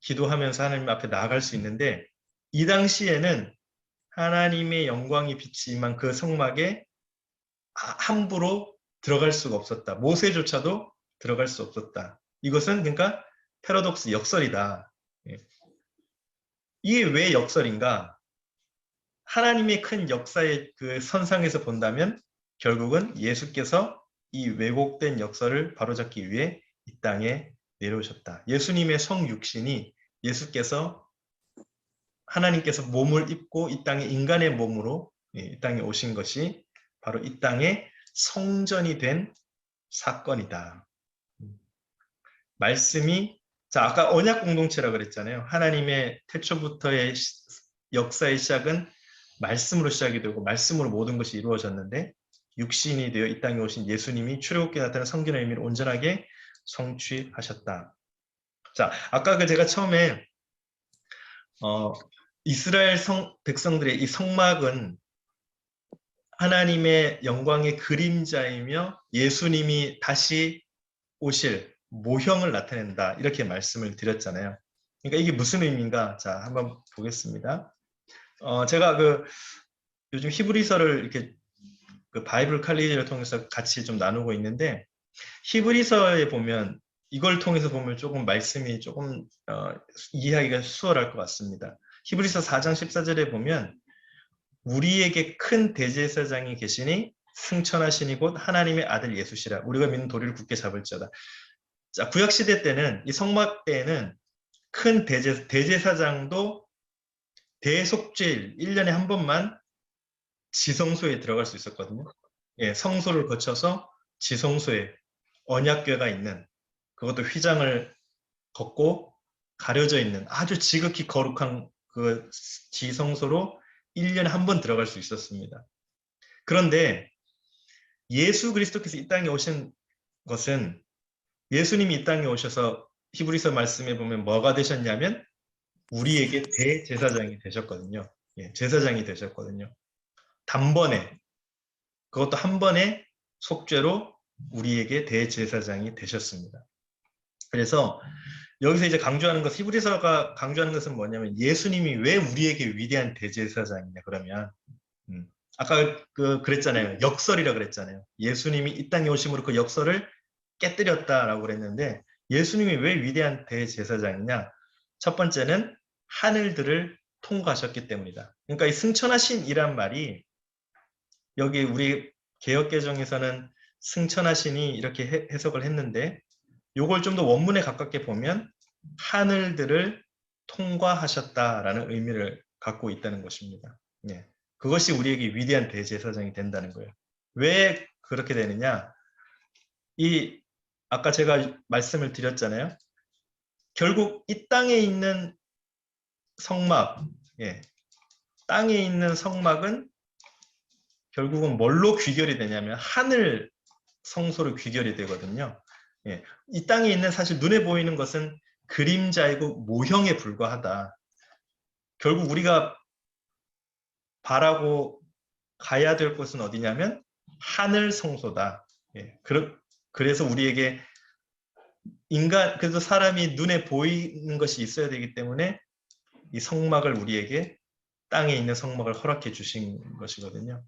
기도하면서 하나님 앞에 나아갈 수 있는데 이 당시에는 하나님의 영광이 빛이 임한 그 성막에 함부로 들어갈 수가 없었다. 모세조차도 들어갈 수 없었다. 이것은 그러니까 패러독스 역설이다. 이게 왜 역설인가? 하나님의 큰 역사의 그 선상에서 본다면 결국은 예수께서 이 왜곡된 역설을 바로잡기 위해 이 땅에 내려오셨다. 예수님의 성육신이 예수께서 하나님께서 몸을 입고 이 땅에 인간의 몸으로 이 땅에 오신 것이 바로 이 땅에 성전이 된 사건이다. 말씀이 자 아까 언약 공동체라 그랬잖아요. 하나님의 태초부터의 역사의 시작은 말씀으로 시작이 되고 말씀으로 모든 것이 이루어졌는데 육신이 되어 이 땅에 오신 예수님이 출애굽기에 나타난 성경의 의미를 온전하게 성취하셨다. 자, 아까 그 제가 처음에 이스라엘 백성들의 이 성막은 하나님의 영광의 그림자이며 예수님이 다시 오실 모형을 나타낸다. 이렇게 말씀을 드렸잖아요. 그러니까 이게 무슨 의미인가? 자, 한번 보겠습니다. 제가 요즘 히브리서를 이렇게 그 바이블 칼리지를 통해서 같이 좀 나누고 있는데 히브리서에 보면 이걸 통해서 보면 조금 말씀이 조금 이해하기가 수월할 것 같습니다. 히브리서 4장 14절에 보면 우리에게 큰 대제사장이 계시니 승천하시니 곧 하나님의 아들 예수시라. 우리가 믿는 도리를 굳게 잡을지어다. 자, 구약시대 때는 이 성막 때에는 큰 대제사장도 대속죄일 1년에 한 번만 지성소에 들어갈 수 있었거든요. 예, 성소를 거쳐서 지성소에 언약궤가 있는 그것도 휘장을 걷고 가려져 있는 아주 지극히 거룩한 그 지성소로 1년에 한 번 들어갈 수 있었습니다. 그런데 예수 그리스도께서 이 땅에 오신 것은 예수님이 이 땅에 오셔서 히브리서 말씀에 보면 뭐가 되셨냐면 우리에게 대제사장이 되셨거든요. 예, 제사장이 되셨거든요. 단번에 그것도 한 번의 속죄로 우리에게 대제사장이 되셨습니다. 그래서 여기서 이제 강조하는 것, 히브리서가 강조하는 것은 뭐냐면 예수님이 왜 우리에게 위대한 대제사장이냐 그러면 아까 그랬잖아요. 역설이라 그랬잖아요. 예수님이 이 땅에 오심으로 그 역설을 깨뜨렸다라고 그랬는데 예수님이 왜 위대한 대제사장이냐? 첫 번째는 하늘들을 통과하셨기 때문이다. 그러니까 이 승천하신이란 말이 여기 우리 개역개정에서는 승천하시니 이렇게 해석을 했는데 요걸 좀 더 원문에 가깝게 보면 하늘들을 통과하셨다라는 의미를 갖고 있다는 것입니다. 예. 그것이 우리에게 위대한 대제사장이 된다는 거예요. 왜 그렇게 되느냐? 아까 제가 말씀을 드렸잖아요. 결국 이 땅에 있는 성막, 예. 땅에 있는 성막은 결국은 뭘로 귀결이 되냐면 하늘 성소로 귀결이 되거든요. 예. 이 땅에 있는 사실 눈에 보이는 것은 그림자이고 모형에 불과하다. 결국 우리가 바라고 가야 될 곳은 어디냐면 하늘 성소다. 예. 그래서 우리에게 그래서 사람이 눈에 보이는 것이 있어야 되기 때문에 이 성막을 우리에게 땅에 있는 성막을 허락해 주신 것이거든요.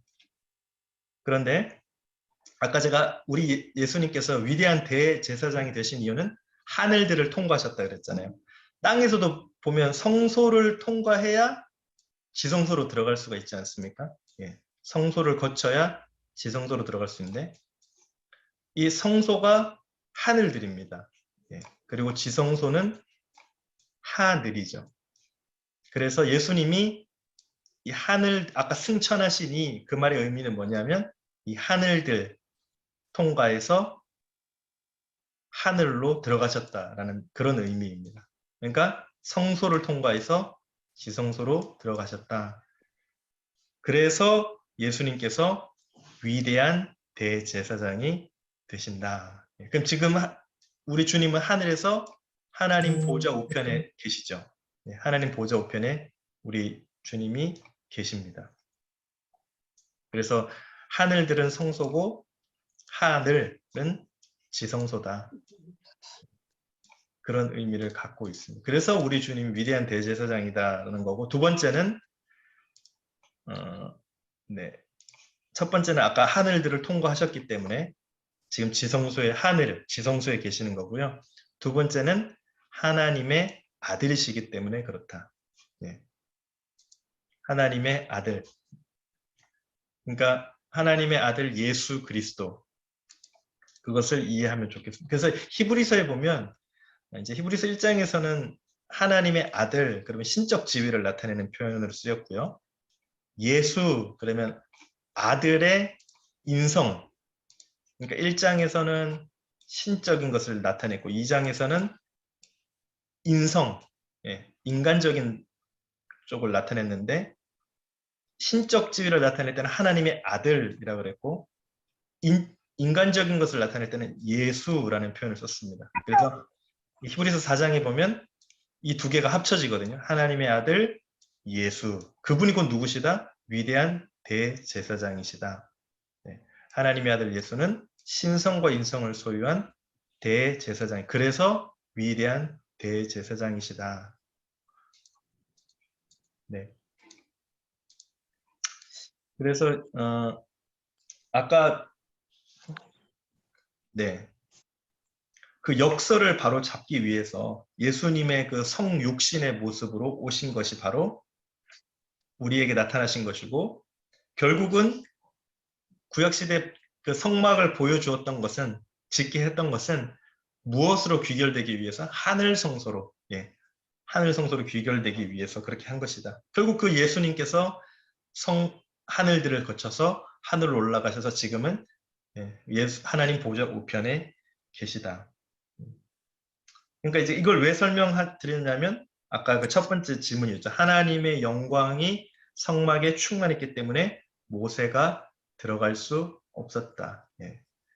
그런데 아까 제가 우리 예수님께서 위대한 대제사장이 되신 이유는 하늘들을 통과하셨다 그랬잖아요. 땅에서도 보면 성소를 통과해야 지성소로 들어갈 수가 있지 않습니까? 예. 성소를 거쳐야 지성소로 들어갈 수 있는데 이 성소가 하늘들입니다. 예. 그리고 지성소는 하늘이죠. 그래서 예수님이 이 하늘 아까 승천하시니 그 말의 의미는 뭐냐면 이 하늘들 통과해서 하늘로 들어가셨다라는 그런 의미입니다. 그러니까 성소를 통과해서 지성소로 들어가셨다. 그래서 예수님께서 위대한 대제사장이 되신다. 그럼 지금 우리 주님은 하늘에서 하나님 보좌 우편에 계시죠. 하나님 보좌 우편에 우리 주님이 계십니다. 그래서 하늘들은 성소고 하늘은 지성소다. 그런 의미를 갖고 있습니다. 그래서 우리 주님이 위대한 대제사장이다라는 거고 두 번째는 첫 번째는 아까 하늘들을 통과하셨기 때문에 지금 지성소에 계시는 거고요. 두 번째는 하나님의 아들이시기 때문에 그렇다. 네. 하나님의 아들. 그러니까 하나님의 아들 예수 그리스도. 그것을 이해하면 좋겠습니다. 그래서 히브리서에 보면 이제 히브리서 1장에서는 하나님의 아들 그러면 신적 지위를 나타내는 표현으로 쓰였고요. 예수 그러면 아들의 인성. 그러니까 1장에서는 신적인 것을 나타냈고 2장에서는 인성, 인간적인 쪽을 나타냈는데 신적 지위를 나타낼 때는 하나님의 아들이라고 그랬고 인간적인 것을 나타낼 때는 예수라는 표현을 썼습니다. 그래서 히브리서 4장에 보면 이 두 개가 합쳐지거든요. 하나님의 아들 예수. 그분이 곧 누구시다? 위대한 대제사장이시다. 네. 하나님의 아들 예수는 신성과 인성을 소유한 대제사장. 그래서 위대한 대제사장이시다. 네. 그래서 아까 네. 그 역설을 바로 잡기 위해서 예수님의 그 성육신의 모습으로 오신 것이 바로 우리에게 나타나신 것이고 결국은 구약시대 그 성막을 보여주었던 것은 짓게 했던 것은 무엇으로 귀결되기 위해서 하늘 성소로 하늘 성소로 귀결되기 위해서 그렇게 한 것이다. 결국 그 예수님께서 하늘들을 거쳐서 하늘로 올라가셔서 지금은 하나님 보좌 우편에 계시다. 그러니까 이제 이걸 왜 설명드리냐면 아까 그 첫 번째 질문이었죠. 하나님의 영광이 성막에 충만했기 때문에 모세가 들어갈 수 없었다.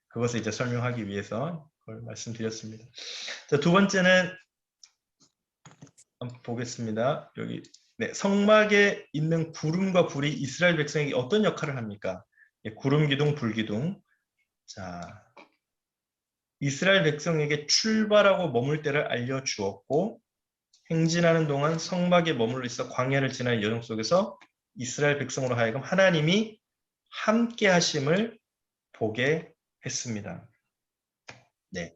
그것을 이제 설명하기 위해서 그걸 말씀드렸습니다. 자, 두 번째는 한번 보겠습니다. 여기 성막에 있는 구름과 불이 이스라엘 백성에게 어떤 역할을 합니까? 구름 기둥, 불 기둥. 자, 이스라엘 백성에게 출발하고 머물 때를 알려주었고 행진하는 동안 성막에 머물러 있어 광야를 지나는 여정 속에서 이스라엘 백성으로 하여금 하나님이 함께 하심을 보게 했습니다. 네.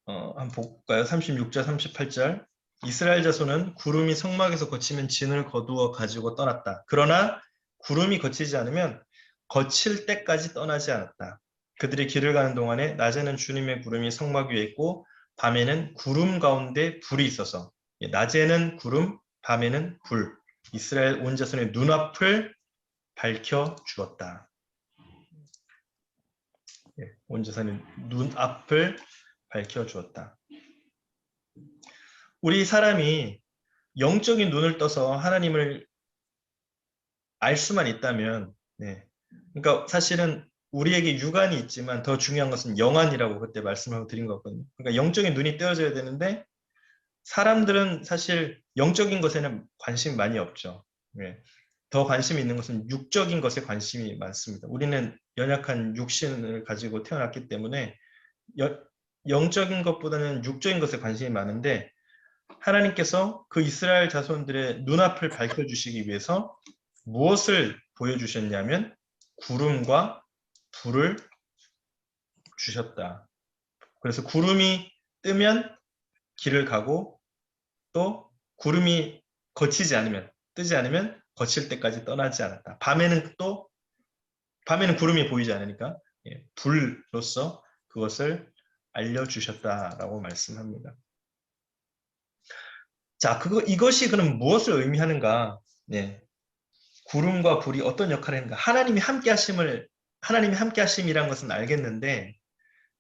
한번 볼까요? 36절, 38절. 이스라엘 자손은 구름이 성막에서 거치면 진을 거두어 가지고 떠났다. 그러나 구름이 거치지 않으면 거칠 때까지 떠나지 않았다. 그들이 길을 가는 동안에 낮에는 주님의 구름이 성막 위에 있고 밤에는 구름 가운데 불이 있어서 낮에는 구름, 밤에는 불. 이스라엘 온 자손의 눈앞을 밝혀 주었다. 온 자손의 눈앞을 밝혀 주었다. 우리 사람이 영적인 눈을 떠서 하나님을 알 수만 있다면, 그러니까 사실은 우리에게 육안이 있지만 더 중요한 것은 영안이라고 그때 말씀을 드린 거거든요. 그러니까 영적인 눈이 떼어져야 되는데 사람들은 사실 영적인 것에는 관심이 많이 없죠. 더 관심이 있는 것은 육적인 것에 관심이 많습니다. 우리는 연약한 육신을 가지고 태어났기 때문에 영적인 것보다는 육적인 것에 관심이 많은데 하나님께서 그 이스라엘 자손들의 눈앞을 밝혀주시기 위해서 무엇을 보여주셨냐면 구름과 불을 주셨다. 그래서 구름이 뜨면 길을 가고 또 구름이 뜨지 않으면 거칠 때까지 떠나지 않았다. 밤에는 구름이 보이지 않으니까 불로서 그것을 알려주셨다라고 말씀합니다. 자, 이것이 그럼 무엇을 의미하는가? 구름과 불이 어떤 역할을 하는가? 하나님이 함께 하심이란 것은 알겠는데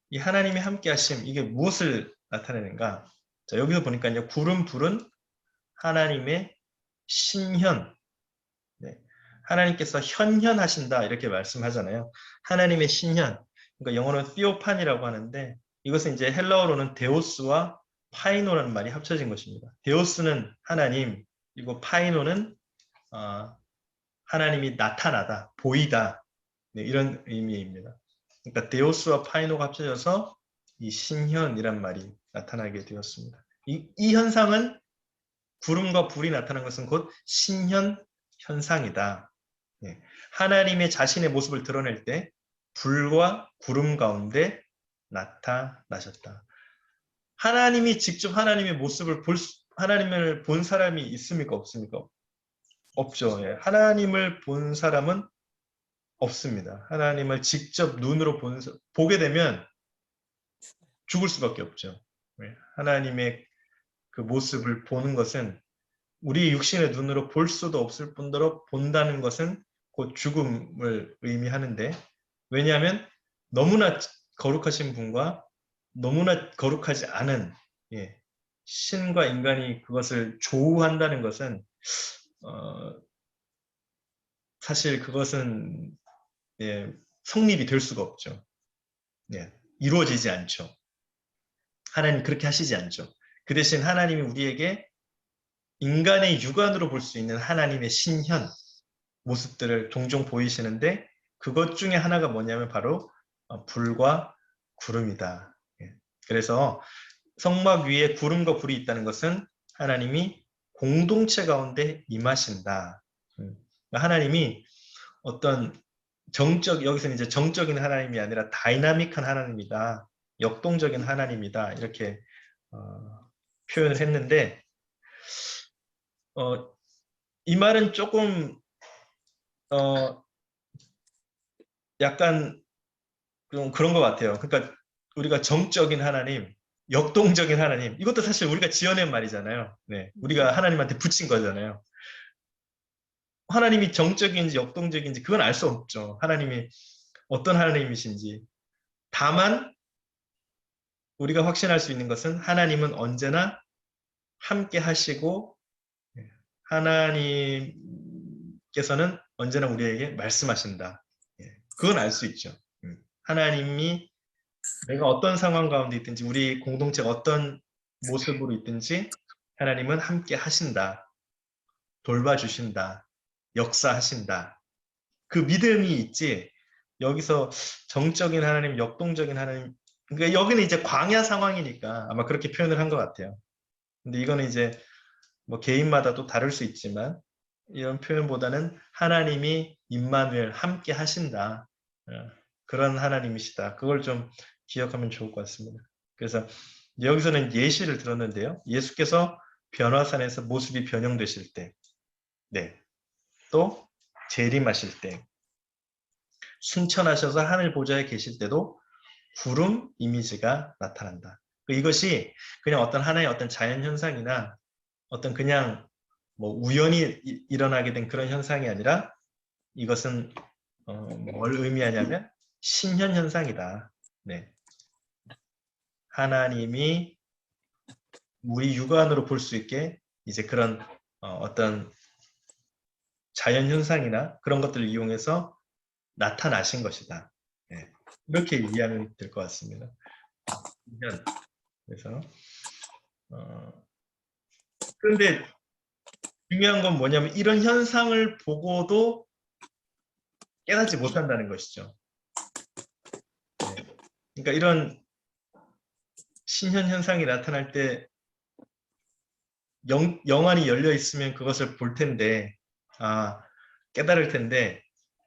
이 하나님의 함께 하심 이게 무엇을 나타내는가? 자, 여기서 보니까 이제 구름, 불은 하나님의 신현. 하나님께서 현현하신다 이렇게 말씀하잖아요. 하나님의 신현. 그러니까 영어로는 theophan이라고 하는데 이것은 이제 헬라어로는 데오스와 파이노라는 말이 합쳐진 것입니다. 데오스는 하나님, 그리고 파이노는 하나님이 나타나다, 보이다 이런 의미입니다. 그러니까 데오스와 파이노가 합쳐져서 이 신현이란 말이 나타나게 되었습니다. 이 현상은 구름과 불이 나타난 것은 곧 신현 현상이다. 하나님의 자신의 모습을 드러낼 때 불과 구름 가운데 나타나셨다. 하나님이 직접 하나님의 모습을 하나님을 본 사람이 있습니까? 없습니까? 없죠. 하나님을 본 사람은 없습니다. 하나님을 직접 눈으로 보게 되면 죽을 수밖에 없죠. 하나님의 그 모습을 보는 것은 우리 육신의 눈으로 볼 수도 없을 뿐더러 본다는 것은 곧 죽음을 의미하는데 왜냐하면 너무나 거룩하신 분과 너무나 거룩하지 않은 예, 신과 인간이 그것을 조우한다는 것은 사실 그것은 예, 성립이 될 수가 없죠. 예, 이루어지지 않죠. 하나님 그렇게 하시지 않죠. 그 대신 하나님이 우리에게 인간의 육안으로 볼 수 있는 하나님의 신현 모습들을 종종 보이시는데 그것 중에 하나가 뭐냐면 바로 불과 구름이다. 예. 그래서 성막 위에 구름과 불이 있다는 것은 하나님이 공동체 가운데 임하신다. 하나님이 어떤 여기서는 이제 정적인 하나님이 아니라 다이나믹한 하나님이다. 역동적인 하나님이다. 이렇게 표현을 했는데 이 말은 조금 약간 좀 그런 것 같아요. 그러니까 우리가 정적인 하나님, 역동적인 하나님, 이것도 사실 우리가 지어낸 말이잖아요. 네, 우리가 하나님한테 붙인 거잖아요. 하나님이 정적인지 역동적인지 그건 알 수 없죠. 하나님이 어떤 하나님이신지. 다만 우리가 확신할 수 있는 것은 하나님은 언제나 함께 하시고 하나님께서는 언제나 우리에게 말씀하신다. 그건 알 수 있죠. 하나님이 내가 어떤 상황 가운데 있든지 우리 공동체가 어떤 모습으로 있든지 하나님은 함께 하신다. 돌봐주신다. 역사하신다. 그 믿음이 있지. 여기서 정적인 하나님, 역동적인 하나님. 그러니까 여기는 이제 광야 상황이니까 아마 그렇게 표현을 한 것 같아요. 근데 이거는 이제 뭐 개인마다 또 다를 수 있지만 이런 표현보다는 하나님이 임마누엘 함께 하신다. 그런 하나님이시다. 그걸 좀 기억하면 좋을 것 같습니다. 그래서 여기서는 예시를 들었는데요. 예수께서 변화산에서 모습이 변형되실 때, 네, 또 재림하실 때, 승천하셔서 하늘 보좌에 계실 때도 구름 이미지가 나타난다. 이것이 그냥 어떤 하나의 어떤 자연 현상이나 어떤 그냥 뭐 우연히 일어나게 된 그런 현상이 아니라 이것은 뭘 의미하냐면 신현 현상이다. 네. 하나님이 우리 육안으로 볼 수 있게 이제 그런 어떤 자연 현상이나 그런 것들을 이용해서 나타나신 것이다. 네. 이렇게 이해하면 될 것 같습니다. 그래서 그런데 중요한 건 뭐냐면 이런 현상을 보고도 깨닫지 못한다는 것이죠. 네. 그러니까 이런 신현 현상이 나타날 때 영안이 열려 있으면 그것을 볼 텐데, 깨달을 텐데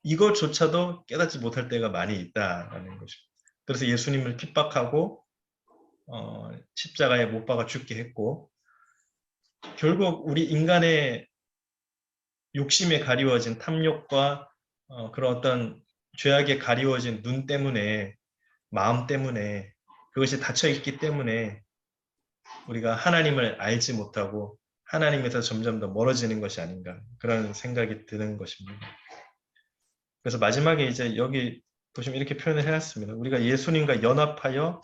이것조차도 깨닫지 못할 때가 많이 있다라는 것이죠. 그래서 예수님을 핍박하고 십자가에 못 박아 죽게 했고 결국 우리 인간의 욕심에 가리워진 탐욕과 그런 어떤 죄악에 가리워진 눈 때문에 마음 때문에 그것이 닫혀 있기 때문에 우리가 하나님을 알지 못하고 하나님에서 점점 더 멀어지는 것이 아닌가 그런 생각이 드는 것입니다. 그래서 마지막에 이제 여기 보시면 이렇게 표현을 해놨습니다. 우리가 예수님과 연합하여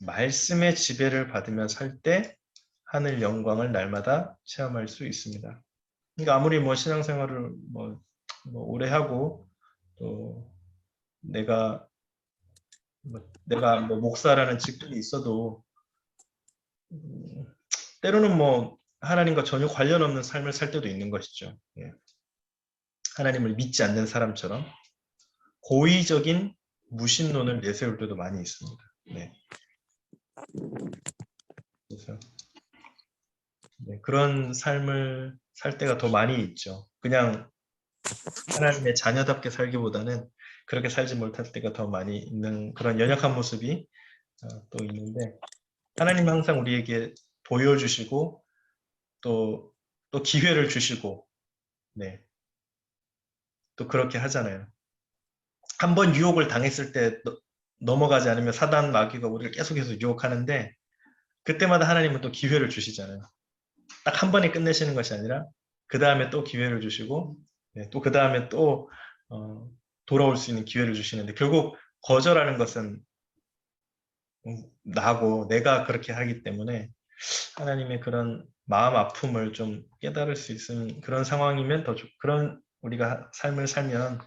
말씀의 지배를 받으며 살 때 하늘 영광을 날마다 체험할 수 있습니다. 그러니까 아무리 뭐 신앙생활을 뭐 오래 하고 또 내가 뭐 목사라는 직분이 있어도 때로는 뭐 하나님과 전혀 관련 없는 삶을 살 때도 있는 것이죠. 예. 하나님을 믿지 않는 사람처럼 고의적인 무신론을 내세울 때도 많이 있습니다. 네. 그래서 그런 삶을 살 때가 더 많이 있죠. 그냥 하나님의 자녀답게 살기보다는 그렇게 살지 못할 때가 더 많이 있는 그런 연약한 모습이 또 있는데 하나님은 항상 우리에게 보여주시고 또 기회를 주시고 네. 또 그렇게 하잖아요. 한번 유혹을 당했을 때 넘어가지 않으면 사단 마귀가 우리를 계속해서 유혹하는데 그때마다 하나님은 또 기회를 주시잖아요. 딱 한 번에 끝내시는 것이 아니라 그 다음에 또 기회를 주시고 네, 또 그 다음에 또 돌아올 수 있는 기회를 주시는데 결국 거절하는 것은 나고 내가 그렇게 하기 때문에 하나님의 그런 마음 아픔을 좀 깨달을 수 있는 그런 상황이면 더 그런 우리가 삶을 살면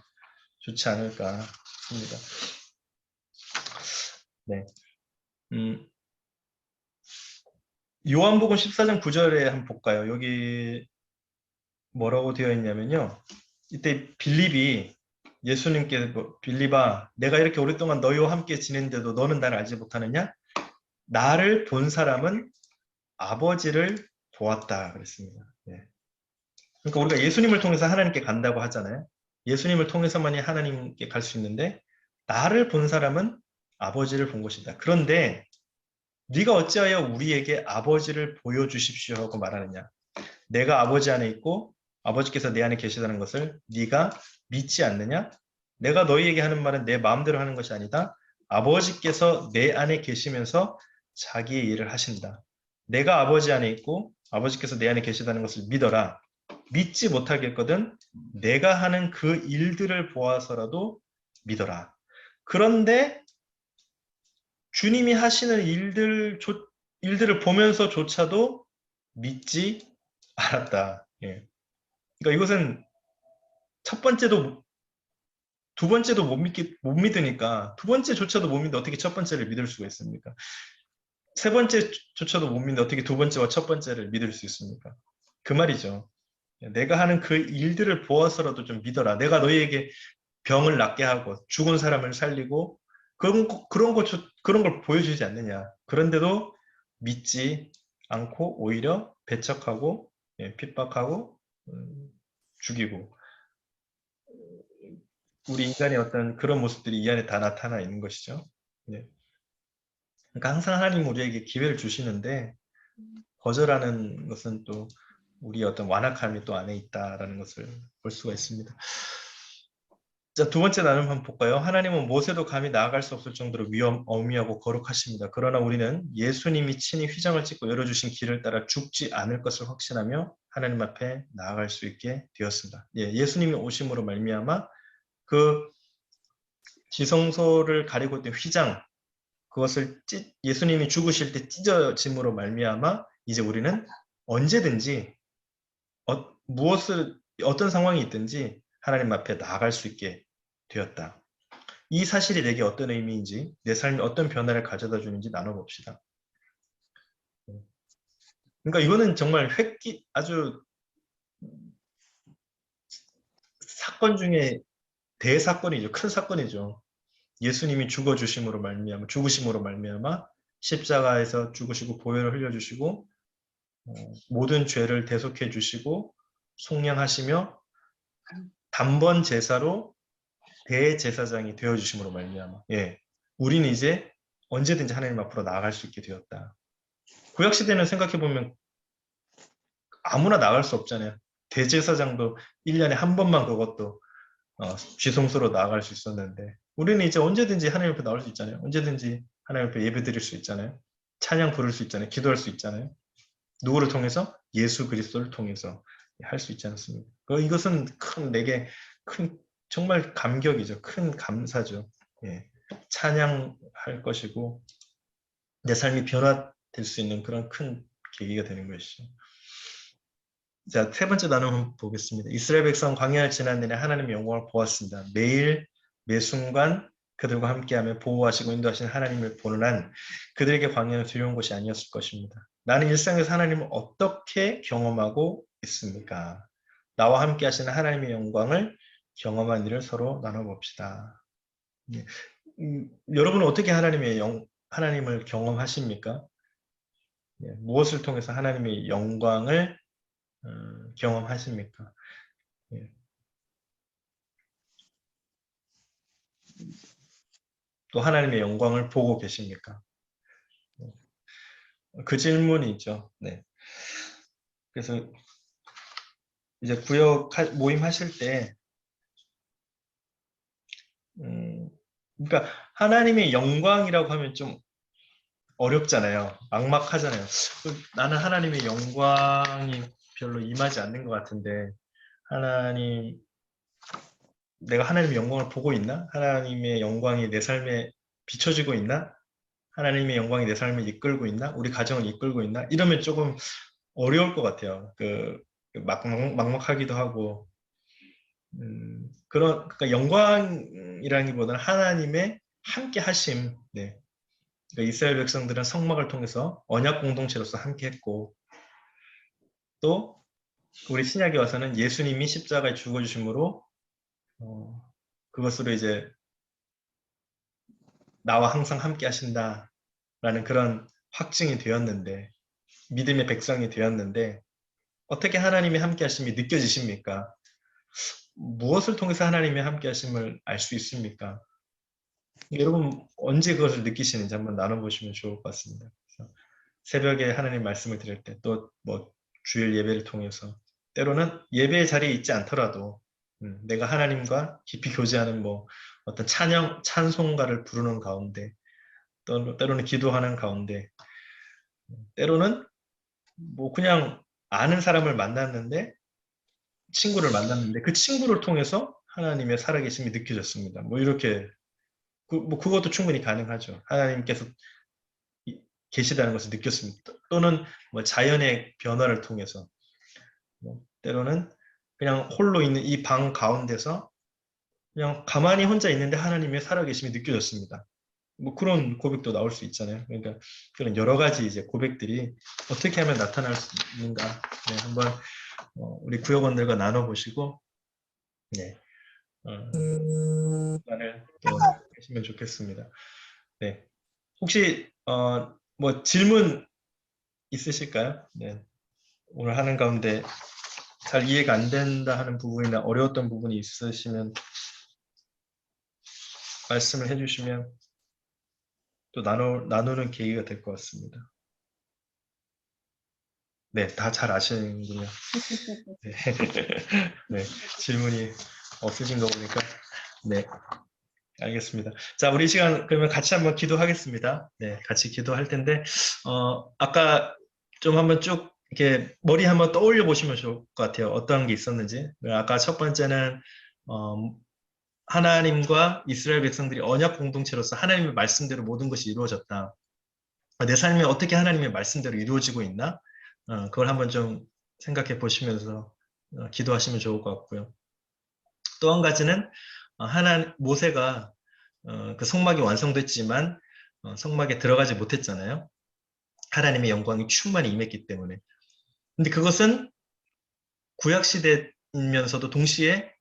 좋지 않을까 싶습니다. 네. 요한복음 14장 9절에 한번 볼까요? 여기 뭐라고 되어 있냐면요. 이때 빌립이 예수님께 빌립아, 내가 이렇게 오랫동안 너희와 함께 지냈는데도 너는 나를 알지 못하느냐? 나를 본 사람은 아버지를 보았다 그랬습니다. 예. 그러니까 우리가 예수님을 통해서 하나님께 간다고 하잖아요. 예수님을 통해서만이 하나님께 갈 수 있는데 나를 본 사람은 아버지를 본 것이다. 그런데 네가 어찌하여 우리에게 아버지를 보여주십시오 하고 말하느냐. 내가 아버지 안에 있고 아버지께서 내 안에 계시다는 것을 네가 믿지 않느냐? 내가 너희에게 하는 말은 내 마음대로 하는 것이 아니다. 아버지께서 내 안에 계시면서 자기의 일을 하신다. 내가 아버지 안에 있고 아버지께서 내 안에 계시다는 것을 믿어라. 믿지 못하겠거든 내가 하는 그 일들을 보아서라도 믿어라. 그런데 주님이 하시는 일들을 보면서조차도 믿지 않았다. 예. 그러니까 이것은 첫 번째도 두 번째도 못 믿으니까 두 번째조차도 못 믿는데 어떻게 첫 번째를 믿을 수가 있습니까? 세 번째조차도 못 믿는데 어떻게 두 번째와 첫 번째를 믿을 수 있습니까? 그 말이죠. 내가 하는 그 일들을 보아서라도 좀 믿어라. 내가 너희에게 병을 낫게 하고 죽은 사람을 살리고 그런 걸 보여주지 않느냐. 그런데도 믿지 않고 오히려 배척하고 핍박하고 죽이고 우리 인간의 어떤 그런 모습들이 이 안에 다 나타나 있는 것이죠. 네. 그러니까 항상 하나님 우리에게 기회를 주시는데 거절하는 것은 또 우리의 어떤 완악함이 또 안에 있다라는 것을 볼 수가 있습니다. 자, 두 번째 나눔 한번 볼까요? 하나님은 모세도 감히 나아갈 수 없을 정도로 어미하고 거룩하십니다. 그러나 우리는 예수님이 친히 휘장을 찍고 열어주신 길을 따라 죽지 않을 것을 확신하며 하나님 앞에 나아갈 수 있게 되었습니다. 예수님이 오심으로 말미암아 그 지성소를 가리고 있던 휘장, 그것을 예수님이 죽으실 때 찢어짐으로 말미암아 이제 우리는 언제든지 어떤 상황이 있든지 하나님 앞에 나아갈 수 있게 되었다. 이 사실이 내게 어떤 의미인지, 내 삶에 어떤 변화를 가져다 주는지 나눠봅시다. 그러니까 이거는 정말 아주 사건 중에 대사건이죠. 큰 사건이죠. 예수님이 죽으심으로 말미암아 십자가에서 죽으시고 보혈을 흘려주시고 모든 죄를 대속해 주시고 속량하시며 단번 제사로 대제사장이 되어 주심으로 말미암아 우리는 이제 언제든지 하나님 앞으로 나아갈 수 있게 되었다. 구약 시대는 생각해 보면 아무나 나갈 수 없잖아요. 대제사장도 1년에 한 번만 그것도 쥐송소로 나아갈 수 있었는데 우리는 이제 언제든지 하나님 앞에 나올 수 있잖아요. 언제든지 하나님 앞에 예배 드릴 수 있잖아요. 찬양 부를 수 있잖아요. 기도할 수 있잖아요. 누구를 통해서? 예수 그리스도를 통해서 할 수 있지 않습니까? 이것은 내게 큰 정말 감격이죠. 큰 감사죠. 찬양할 것이고 내 삶이 변화될 수 있는 그런 큰 계기가 되는 것이죠. 자, 세 번째 나눔 한번 보겠습니다. 이스라엘 백성 광야를 지난 내내 하나님의 영광을 보았습니다. 매일 매순간 그들과 함께하며 보호하시고 인도하시는 하나님을 보는 한 그들에게 광야는 두려운 곳이 아니었을 것입니다. 나는 일상에서 하나님을 어떻게 경험하고 있습니까? 나와 함께 하시는 하나님의 영광을 경험한 일을 서로 나눠봅시다. 여러분은 어떻게 하나님을 경험하십니까? 무엇을 통해서 하나님의 영광을 경험하십니까? 또 하나님의 영광을 보고 계십니까? 그 질문이죠. 네. 그래서 이제 구역 모임 하실 때, 그러니까 하나님의 영광이라고 하면 좀 어렵잖아요. 막막하잖아요. 나는 하나님의 영광이 별로 임하지 않는 것 같은데, 내가 하나님의 영광을 보고 있나? 하나님의 영광이 내 삶에 비춰지고 있나? 하나님의 영광이 내 삶을 이끌고 있나? 우리 가정을 이끌고 있나? 이러면 조금 어려울 것 같아요. 막막하기도 하고. 그러니까 영광이라기보다는 하나님의 함께 하심. 네. 그러니까 이스라엘 백성들은 성막을 통해서 언약 공동체로서 함께 했고, 또 우리 신약에 와서는 예수님이 십자가에 죽어주심으로 그것으로 이제 나와 항상 함께 하신다라는 그런 확증이 되었는데, 믿음의 백성이 되었는데, 어떻게 하나님의 함께 하심이 느껴지십니까? 무엇을 통해서 하나님의 함께 하심을 알 수 있습니까? 여러분 언제 그것을 느끼시는지 한번 나눠보시면 좋을 것 같습니다. 그래서 새벽에 하나님 말씀을 드릴 때, 또 뭐 주일 예배를 통해서, 때로는 예배의 자리에 있지 않더라도 내가 하나님과 깊이 교제하는 뭐 어떤 찬송가를 부르는 가운데, 또 때로는 기도하는 가운데, 때로는 뭐 그냥 아는 사람을 만났는데, 친구를 만났는데 그 친구를 통해서 하나님의 살아계심이 느껴졌습니다. 뭐 이렇게 뭐 그것도 충분히 가능하죠. 하나님께서 계시다는 것을 느꼈습니다. 또는 뭐 자연의 변화를 통해서, 뭐 때로는 그냥 홀로 있는 이 방 가운데서 그냥 가만히 혼자 있는데 하나님의 살아계심이 느껴졌습니다. 뭐 그런 고백도 나올 수 있잖아요. 그러니까 그런 여러 가지 이제 고백들이 어떻게 하면 나타날 수 있는가, 네, 한번 우리 구역원들과 나눠보시고, 네, 말을 또 하시면 좋겠습니다. 네, 혹시 뭐 질문 있으실까요? 네, 오늘 하는 가운데 잘 이해가 안 된다 하는 부분이나 어려웠던 부분이 있으시면 말씀을 해주시면 또 나누는 계기가 될 것 같습니다. 네, 다 잘 아시는군요. 네. 네, 질문이 없으신 거 보니까. 네, 알겠습니다. 자, 우리 시간 그러면 같이 한번 기도하겠습니다. 네, 같이 기도할 텐데, 아까 좀 한번 쭉 이렇게 머리 한번 떠올려 보시면 좋을 것 같아요. 어떤 게 있었는지. 아까 첫 번째는 하나님과 이스라엘 백성들이 언약 공동체로서 하나님의 말씀대로 모든 것이 이루어졌다. 내 삶이 어떻게 하나님의 말씀대로 이루어지고 있나? 그걸 한번 좀 생각해 보시면서 기도하시면 좋을 것 같고요. 또 한 가지는 모세가 그 성막이 완성됐지만 성막에 들어가지 못했잖아요. 하나님의 영광이 충만히 임했기 때문에. 근데 그것은 구약 시대이면서도 동시에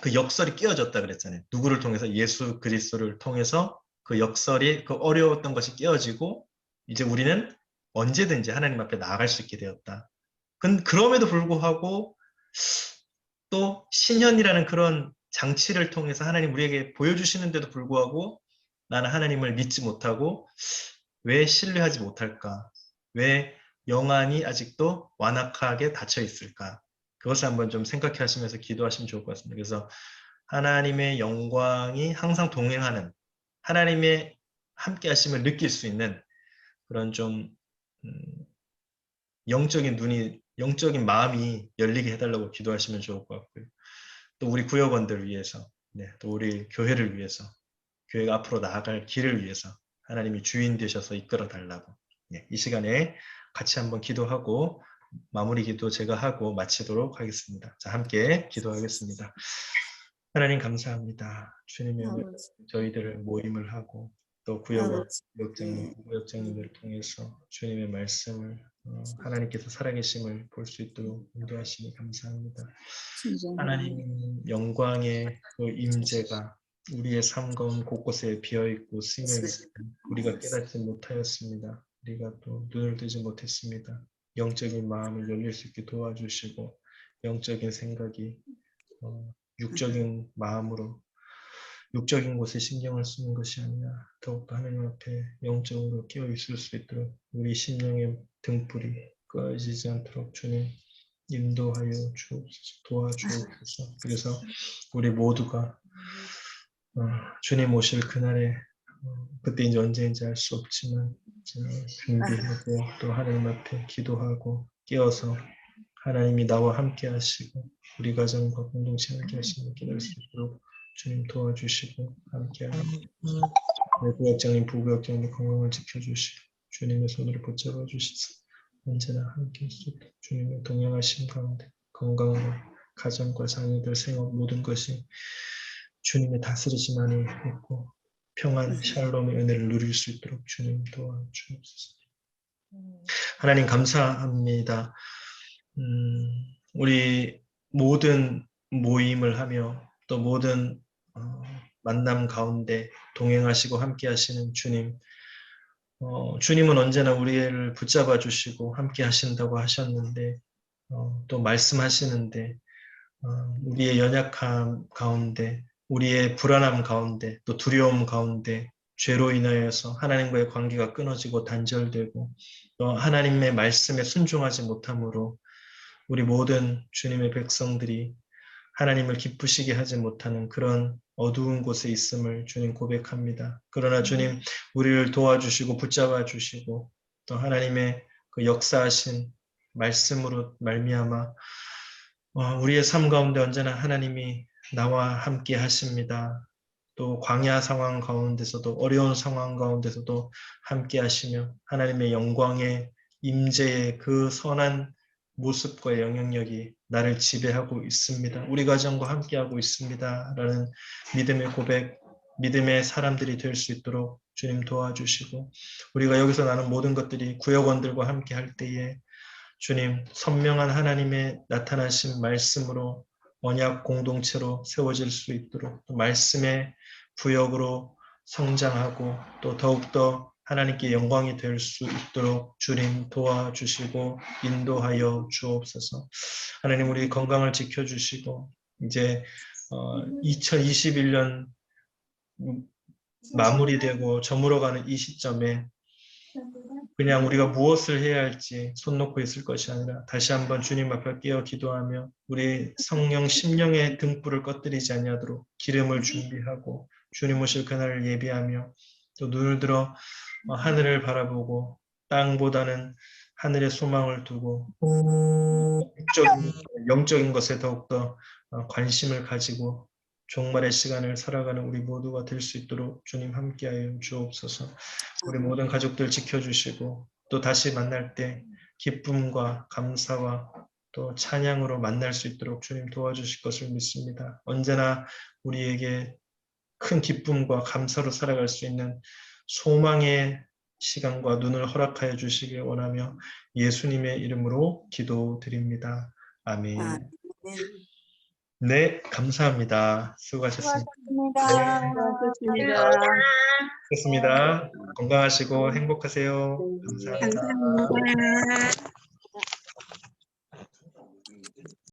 그 역설이 끼워졌다 그랬잖아요. 누구를 통해서? 예수 그리스도를 통해서 그 역설이, 그 어려웠던 것이 끼워지고 이제 우리는 언제든지 하나님 앞에 나아갈 수 있게 되었다. 그럼에도 불구하고 또 신현이라는 그런 장치를 통해서 하나님 우리에게 보여주시는데도 불구하고 나는 하나님을 믿지 못하고 왜 신뢰하지 못할까? 왜 영안이 아직도 완악하게 닫혀 있을까? 그것을 한번 좀 생각해 하시면서 기도하시면 좋을 것 같습니다. 그래서 하나님의 영광이 항상 동행하는, 하나님의 함께 하심을 느낄 수 있는 그런 좀 영적인 마음이 열리게 해달라고 기도하시면 좋을 것 같고요. 또 우리 구역원들을 위해서, 네, 또 우리 교회를 위해서, 교회가 앞으로 나아갈 길을 위해서 하나님이 주인 되셔서 이끌어 달라고, 네, 이 시간에 같이 한번 기도하고 마무리 기도 제가 하고 마치도록 하겠습니다. 자, 함께 기도하겠습니다. 하나님 감사합니다. 주님의 저희들을 모임을 하고 또 구역장님들을 통해서 주님의 말씀을 하나님께서 살아계심을 볼 수 있도록 인도하시니 감사합니다. 하나님 영광의 그 임재가 우리의 삶 가운데 곳곳에 비어있고 스며있고 우리가 깨닫지 못하였습니다. 우리가 또 눈을 뜨지 못했습니다. 영적인 마음을 열릴 수 있게 도와주시고 영적인 생각이 육적인 마음으로 육적인 곳에 신경을 쓰는 것이 아니라 더욱더 하나님 앞에 영적으로 깨어 있을 수 있도록 우리 심령의 등불이 꺼지지 않도록 주님 인도하여 주옵소서, 도와주옵소서. 그래서 우리 모두가 주님 오실 그날에 그때 이제 언제인지 알 수 없지만 준비하고 또 하나님 앞에 기도하고 깨어서 하나님이 나와 함께 하시고 우리 가정과 공동체 함께 하시는 기도할 수 있도록 주님 도와주시고 함께 하옵소서. 부학장님, 부부학장님 건강을 지켜주시고 주님의 손으로 붙잡아 주시사 언제나 함께 할 수 있도록 주님의 동행하심 가운데 건강으로 가정과 자녀들 생활 모든 것이 주님의 다스리심 안에 있고 평안 샬롬의 은혜를 누릴 수 있도록 주님 도와주옵소서. 하나님 감사합니다. 우리 모든 모임을 하며 또 모든 만남 가운데 동행하시고 함께 하시는 주님, 주님은 언제나 우리를 붙잡아 주시고 함께 하신다고 하셨는데 또 말씀하시는데 우리의 연약함 가운데 우리의 불안함 가운데 또 두려움 가운데 죄로 인하여서 하나님과의 관계가 끊어지고 단절되고 또 하나님의 말씀에 순종하지 못함으로 우리 모든 주님의 백성들이 하나님을 기쁘시게 하지 못하는 그런 어두운 곳에 있음을 주님 고백합니다. 그러나 주님 우리를 도와주시고 붙잡아 주시고 또 하나님의 그 역사하신 말씀으로 말미암아 우리의 삶 가운데 언제나 하나님이 나와 함께 하십니다. 또 광야 상황 가운데서도 어려운 상황 가운데서도 함께 하시며 하나님의 영광의 임재의 그 선한 모습과 영향력이 나를 지배하고 있습니다. 우리 가정과 함께하고 있습니다. 라는 믿음의 고백, 믿음의 사람들이 될 수 있도록 주님 도와주시고 우리가 여기서 나눈 모든 것들이 구역원들과 함께 할 때에 주님 선명한 하나님의 나타나신 말씀으로 언약 공동체로 세워질 수 있도록 또 말씀의 구역으로 성장하고 또 더욱더 하나님께 영광이 될 수 있도록 주님 도와주시고 인도하여 주옵소서. 하나님 우리 건강을 지켜주시고 이제 2021년 마무리되고 저물어가는 이 시점에 그냥 우리가 무엇을 해야 할지 손 놓고 있을 것이 아니라 다시 한번 주님 앞에 깨어 기도하며 우리 성령 심령의 등불을 꺼뜨리지 아니하도록 기름을 준비하고 주님 오실 그날을 예비하며 또 눈을 들어 하늘을 바라보고 땅보다는 하늘의 소망을 두고 영적인 것에 더욱더 관심을 가지고 종말의 시간을 살아가는 우리 모두가 될 수 있도록 주님 함께하여 주옵소서. 우리 모든 가족들 지켜주시고 또 다시 만날 때 기쁨과 감사와 또 찬양으로 만날 수 있도록 주님 도와주실 것을 믿습니다. 언제나 우리에게 큰 기쁨과 감사로 살아갈 수 있는 소망의 시간과 눈을 허락하여 주시길 원하며 예수님의 이름으로 기도드립니다. 아멘. 네, 감사합니다. 수고하셨습니다. 네, 수고하셨습니다. 좋습니다. 건강하시고 행복하세요. 감사합니다. 감사합니다.